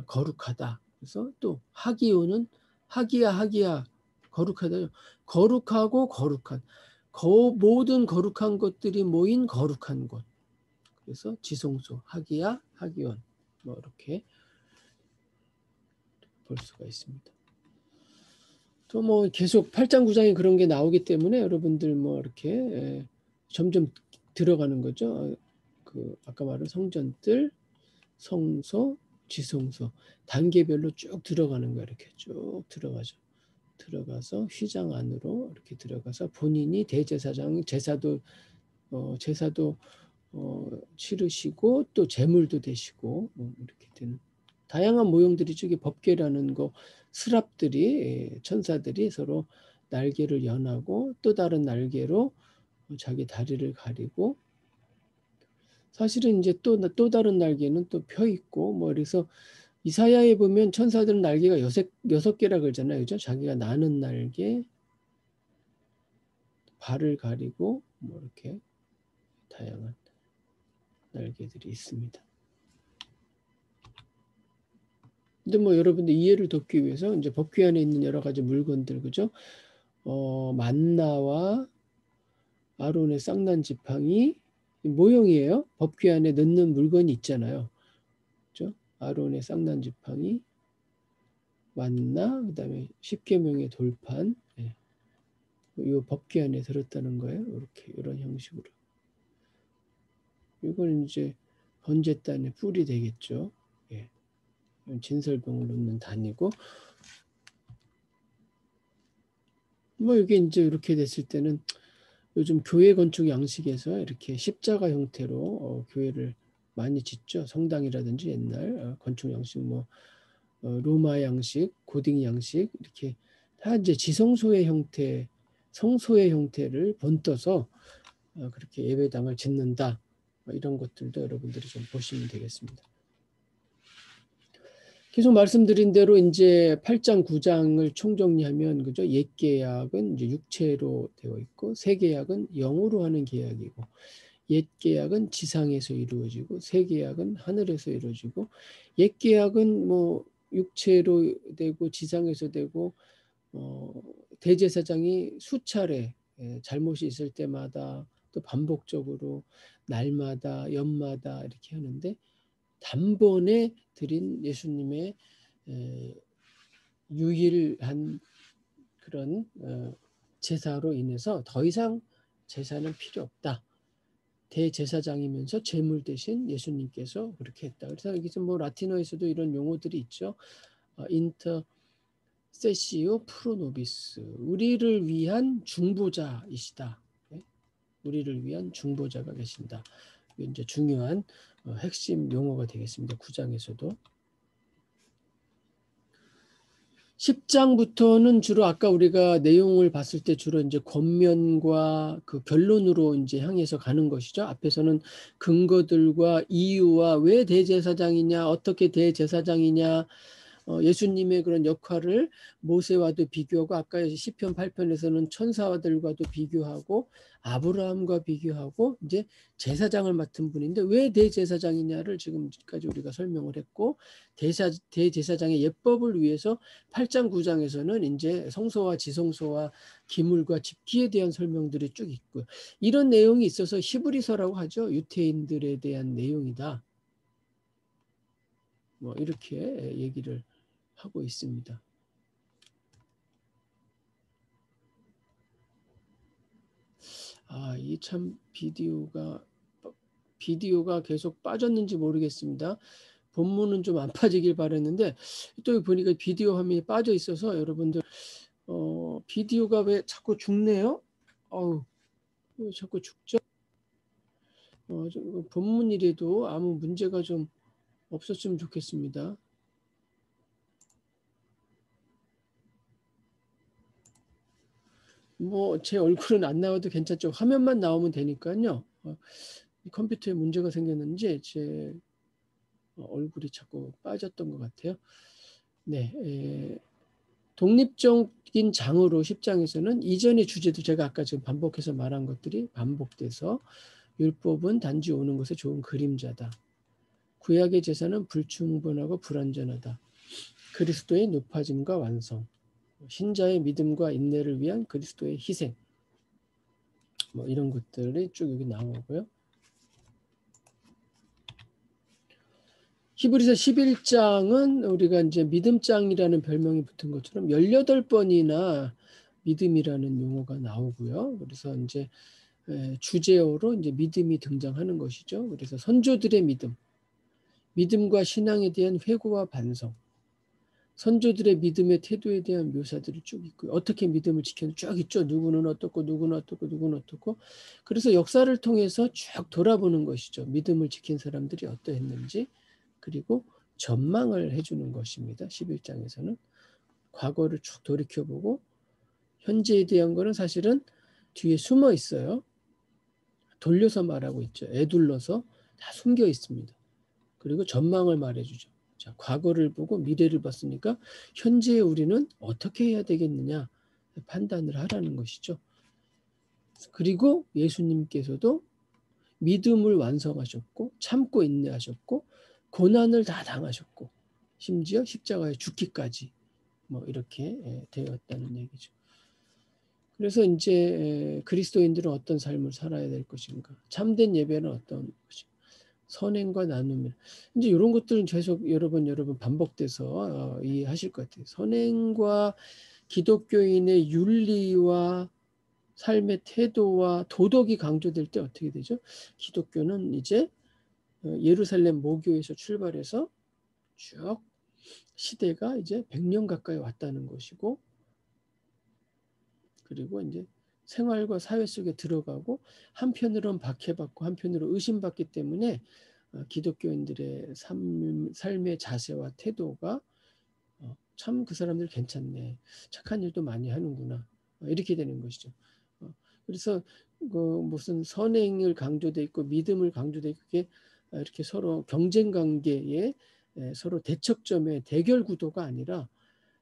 거룩하다. 그래서 또 하기오는 하기야 거룩하다. 거룩하고 거룩한 모든 거룩한 것들이 모인 거룩한 곳. 그래서 지성소 하기야 하기온 뭐 이렇게 볼 수가 있습니다. 또 뭐 계속 8장 9장에 그런 게 나오기 때문에 여러분들 뭐 이렇게 점점 들어가는 거죠. 그 아까 말한 성전들, 성소, 지성소 단계별로 쭉 들어가는 거예요. 이렇게 쭉 들어가죠. 들어가서 휘장 안으로 이렇게 들어가서 본인이 대제사장 제사도 치르시고 또 제물도 되시고 이렇게 되는 다양한 모형들이 저기 법궤라는 거 스랍들이 천사들이 서로 날개를 연하고 또 다른 날개로 자기 다리를 가리고 사실은 이제 또 다른 날개는 또 펴 있고 뭐 그래서 이사야에 보면 천사들은 날개가 6개라 그러잖아요. 그죠? 자기가 나는 날개, 발을 가리고 뭐 이렇게 다양한 날개들이 있습니다. 근데 뭐 여러분들 이해를 돕기 위해서 이제 법궤 안에 있는 여러 가지 물건들 그죠? 만나와 아론의 쌍난 지팡이 모형이에요. 법궤 안에 넣는 물건이 있잖아요. 그죠? 아론의 쌍난 지팡이, 만나, 그다음에 십계명의 돌판. 이 법궤 안에 들었다는 거예요. 이렇게 이런 형식으로. 이건 이제 번제단의 뿔이 되겠죠. 예. 진설병을 놓는 단이고 뭐 이게 이제 이렇게 됐을 때는 요즘 교회 건축 양식에서 이렇게 십자가 형태로 교회를 많이 짓죠. 성당이라든지 옛날 건축 양식 뭐 로마 양식, 고딩 양식 이렇게 다 이제 지성소의 형태, 성소의 형태를 본떠서 그렇게 예배당을 짓는다. 이런 것들도 여러분들이 좀 보시면 되겠습니다. 계속 말씀드린 대로 이제 8장 9장을 총정리하면 그죠? 옛 계약은 이제 육체로 되어 있고 새 계약은 영으로 하는 계약이고 옛 계약은 지상에서 이루어지고 새 계약은 하늘에서 이루어지고 옛 계약은 뭐 육체로 되고 지상에서 되고 대제사장이 수차례 잘못이 있을 때마다 또 반복적으로 날마다 연마다 이렇게 하는데 단번에 드린 예수님의 유일한 그런 제사로 인해서 더 이상 제사는 필요 없다. 대제사장이면서 제물 대신 예수님께서 그렇게 했다. 그래서 여기서 뭐 라틴어에서도 이런 용어들이 있죠. 인터세시오 프로노비스, 우리를 위한 중보자이시다. 우리를 위한 중보자가 계신다. 이제 중요한 핵심 용어가 되겠습니다. 9장에서도. 10장부터는 주로 아까 우리가 내용을 봤을 때 주로 이제 권면과 그 결론으로 이제 향해서 가는 것이죠. 앞에서는 근거들과 이유와 왜 대제사장이냐, 어떻게 대제사장이냐, 예수님의 그런 역할을 모세와도 비교하고, 아까 시편 8편에서는 천사들과도 비교하고 아브라함과 비교하고 이제 제사장을 맡은 분인데 왜 대제사장이냐를 지금까지 우리가 설명을 했고, 대제사장의 예법을 위해서 8장 9장에서는 이제 성소와 지성소와 기물과 집기에 대한 설명들이 쭉 있고요. 이런 내용이 있어서 히브리서라고 하죠. 유대인들에 대한 내용이다. 뭐 이렇게 얘기를 하고 있습니다. 이 참 비디오가 계속 빠졌는지 모르겠습니다. 본문은 좀 안 빠지길 바랬는데 또 보니까 비디오 화면이 빠져 있어서 여러분들 비디오가 왜 자꾸 죽네요? 왜 자꾸 죽죠? 본문이라도 아무 문제가 좀 없었으면 좋겠습니다. 뭐 제 얼굴은 안 나와도 괜찮죠. 화면만 나오면 되니까요. 컴퓨터에 문제가 생겼는지 제 얼굴이 자꾸 빠졌던 것 같아요. 네, 독립적인 장으로 10장에서는 이전의 주제도 제가 아까 지금 반복해서 말한 것들이 반복돼서 율법은 단지 오는 것에 좋은 그림자다. 구약의 제사는 불충분하고 불완전하다. 그리스도의 높아짐과 완성. 신자의 믿음과 인내를 위한 그리스도의 희생. 뭐 이런 것들이 쭉 여기 나오고요. 히브리서 11장은 우리가 이제 믿음장이라는 별명이 붙은 것처럼 18번이나 믿음이라는 용어가 나오고요. 그래서 이제 주제어로 이제 믿음이 등장하는 것이죠. 그래서 선조들의 믿음과 신앙에 대한 회고와 반성, 선조들의 믿음의 태도에 대한 묘사들이 쭉 있고요. 어떻게 믿음을 지켰는지 쭉 있죠. 누구는 어떻고 누구는 어떻고 누구는 어떻고. 그래서 역사를 통해서 쭉 돌아보는 것이죠. 믿음을 지킨 사람들이 어떠했는지. 그리고 전망을 해주는 것입니다. 11장에서는. 과거를 쭉 돌이켜보고 현재에 대한 거는 사실은 뒤에 숨어 있어요. 돌려서 말하고 있죠. 애둘러서 다 숨겨 있습니다. 그리고 전망을 말해주죠. 자, 과거를 보고 미래를 봤으니까 현재의 우리는 어떻게 해야 되겠느냐 판단을 하라는 것이죠. 그리고 예수님께서도 믿음을 완성하셨고 참고 인내하셨고 고난을 다 당하셨고 심지어 십자가에 죽기까지 뭐 이렇게 되었다는 얘기죠. 그래서 이제 그리스도인들은 어떤 삶을 살아야 될 것인가, 참된 예배는 어떤 것인가, 선행과 나눔, 이제 이런 것들은 계속 여러 번 반복돼서 이해하실 것 같아요. 선행과 기독교인의 윤리와 삶의 태도와 도덕이 강조될 때 어떻게 되죠? 기독교는 이제 예루살렘 모교에서 출발해서 쭉 시대가 이제 100년 가까이 왔다는 것이고, 그리고 이제 생활과 사회 속에 들어가고 한편으로는 박해받고 한편으로 의심받기 때문에 기독교인들의 삶의 자세와 태도가 참 그 사람들 괜찮네, 착한 일도 많이 하는구나, 이렇게 되는 것이죠. 그래서 무슨 선행을 강조돼 있고 믿음을 강조돼 있고 그게 이렇게 서로 경쟁 관계에 서로 대척점의 대결 구도가 아니라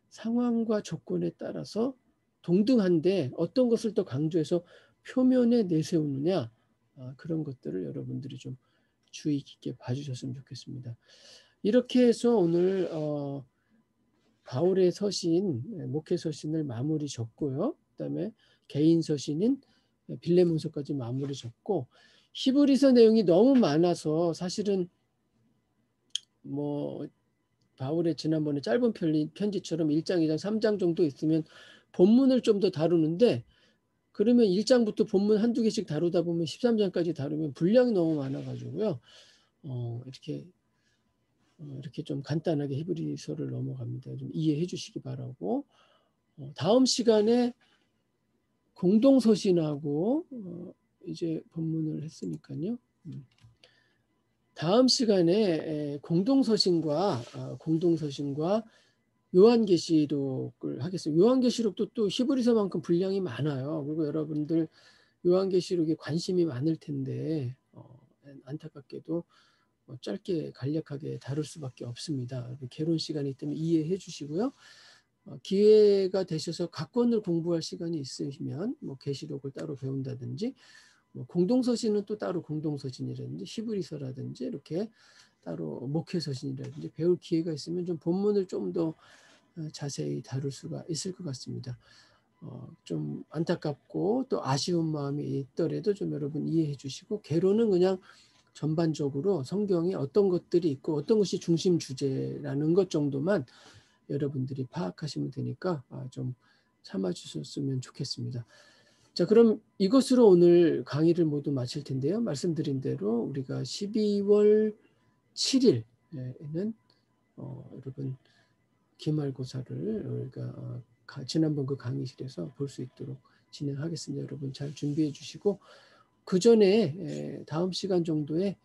상황과 조건에 따라서 동등한데 어떤 것을 더 강조해서 표면에 내세우느냐, 그런 것들을 여러분들이 좀 주의 깊게 봐주셨으면 좋겠습니다. 이렇게 해서 오늘 바울의 서신, 목회 서신을 마무리 졌고요. 그다음에 개인 서신인 빌레몬서까지 마무리 졌고, 히브리서 내용이 너무 많아서 사실은 뭐 바울의 지난번에 짧은 편지처럼 1장, 2장, 3장 정도 있으면 본문을 좀 더 다루는데, 그러면 1장부터 본문 한두 개씩 다루다 보면 13장까지 다루면 분량이 너무 많아가지고요. 이렇게 좀 간단하게 히브리서를 넘어갑니다. 좀 이해해 주시기 바라고. 다음 시간에 공동서신하고 이제 본문을 했으니까요. 다음 시간에 공동서신과 요한계시록을 하겠습니다. 요한계시록도 또 히브리서만큼 분량이 많아요. 그리고 여러분들 요한계시록에 관심이 많을 텐데 안타깝게도 짧게 간략하게 다룰 수밖에 없습니다. 개론 시간이 있다면 이해해 주시고요. 기회가 되셔서 각권을 공부할 시간이 있으시면 계시록을 따로 배운다든지, 공동서신은 또 따로 공동서신이라든지 히브리서라든지 이렇게 따로 목회서신이라든지 배울 기회가 있으면 좀 본문을 좀 더 자세히 다룰 수가 있을 것 같습니다. 좀 안타깝고 또 아쉬운 마음이 있더라도 좀 여러분 이해해 주시고, 개론은 그냥 전반적으로 성경에 어떤 것들이 있고 어떤 것이 중심 주제라는 것 정도만 여러분들이 파악하시면 되니까 좀 참아 주셨으면 좋겠습니다. 자, 그럼 이것으로 오늘 강의를 모두 마칠 텐데요. 말씀드린 대로 우리가 12월 7일에는 여러분 기말고사를 우리가 지난번 그 강의실에서 볼 수 있도록 진행하겠습니다. 여러분 잘 준비해 주시고, 그 전에 다음 시간 정도에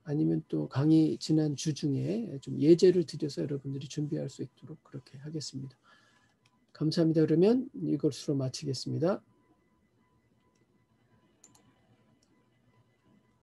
아니면 또 강의 지난 주 중에 좀 예제를 드려서 여러분들이 준비할 수 있도록 그렇게 하겠습니다. 감사합니다. 그러면 이것으로 마치겠습니다.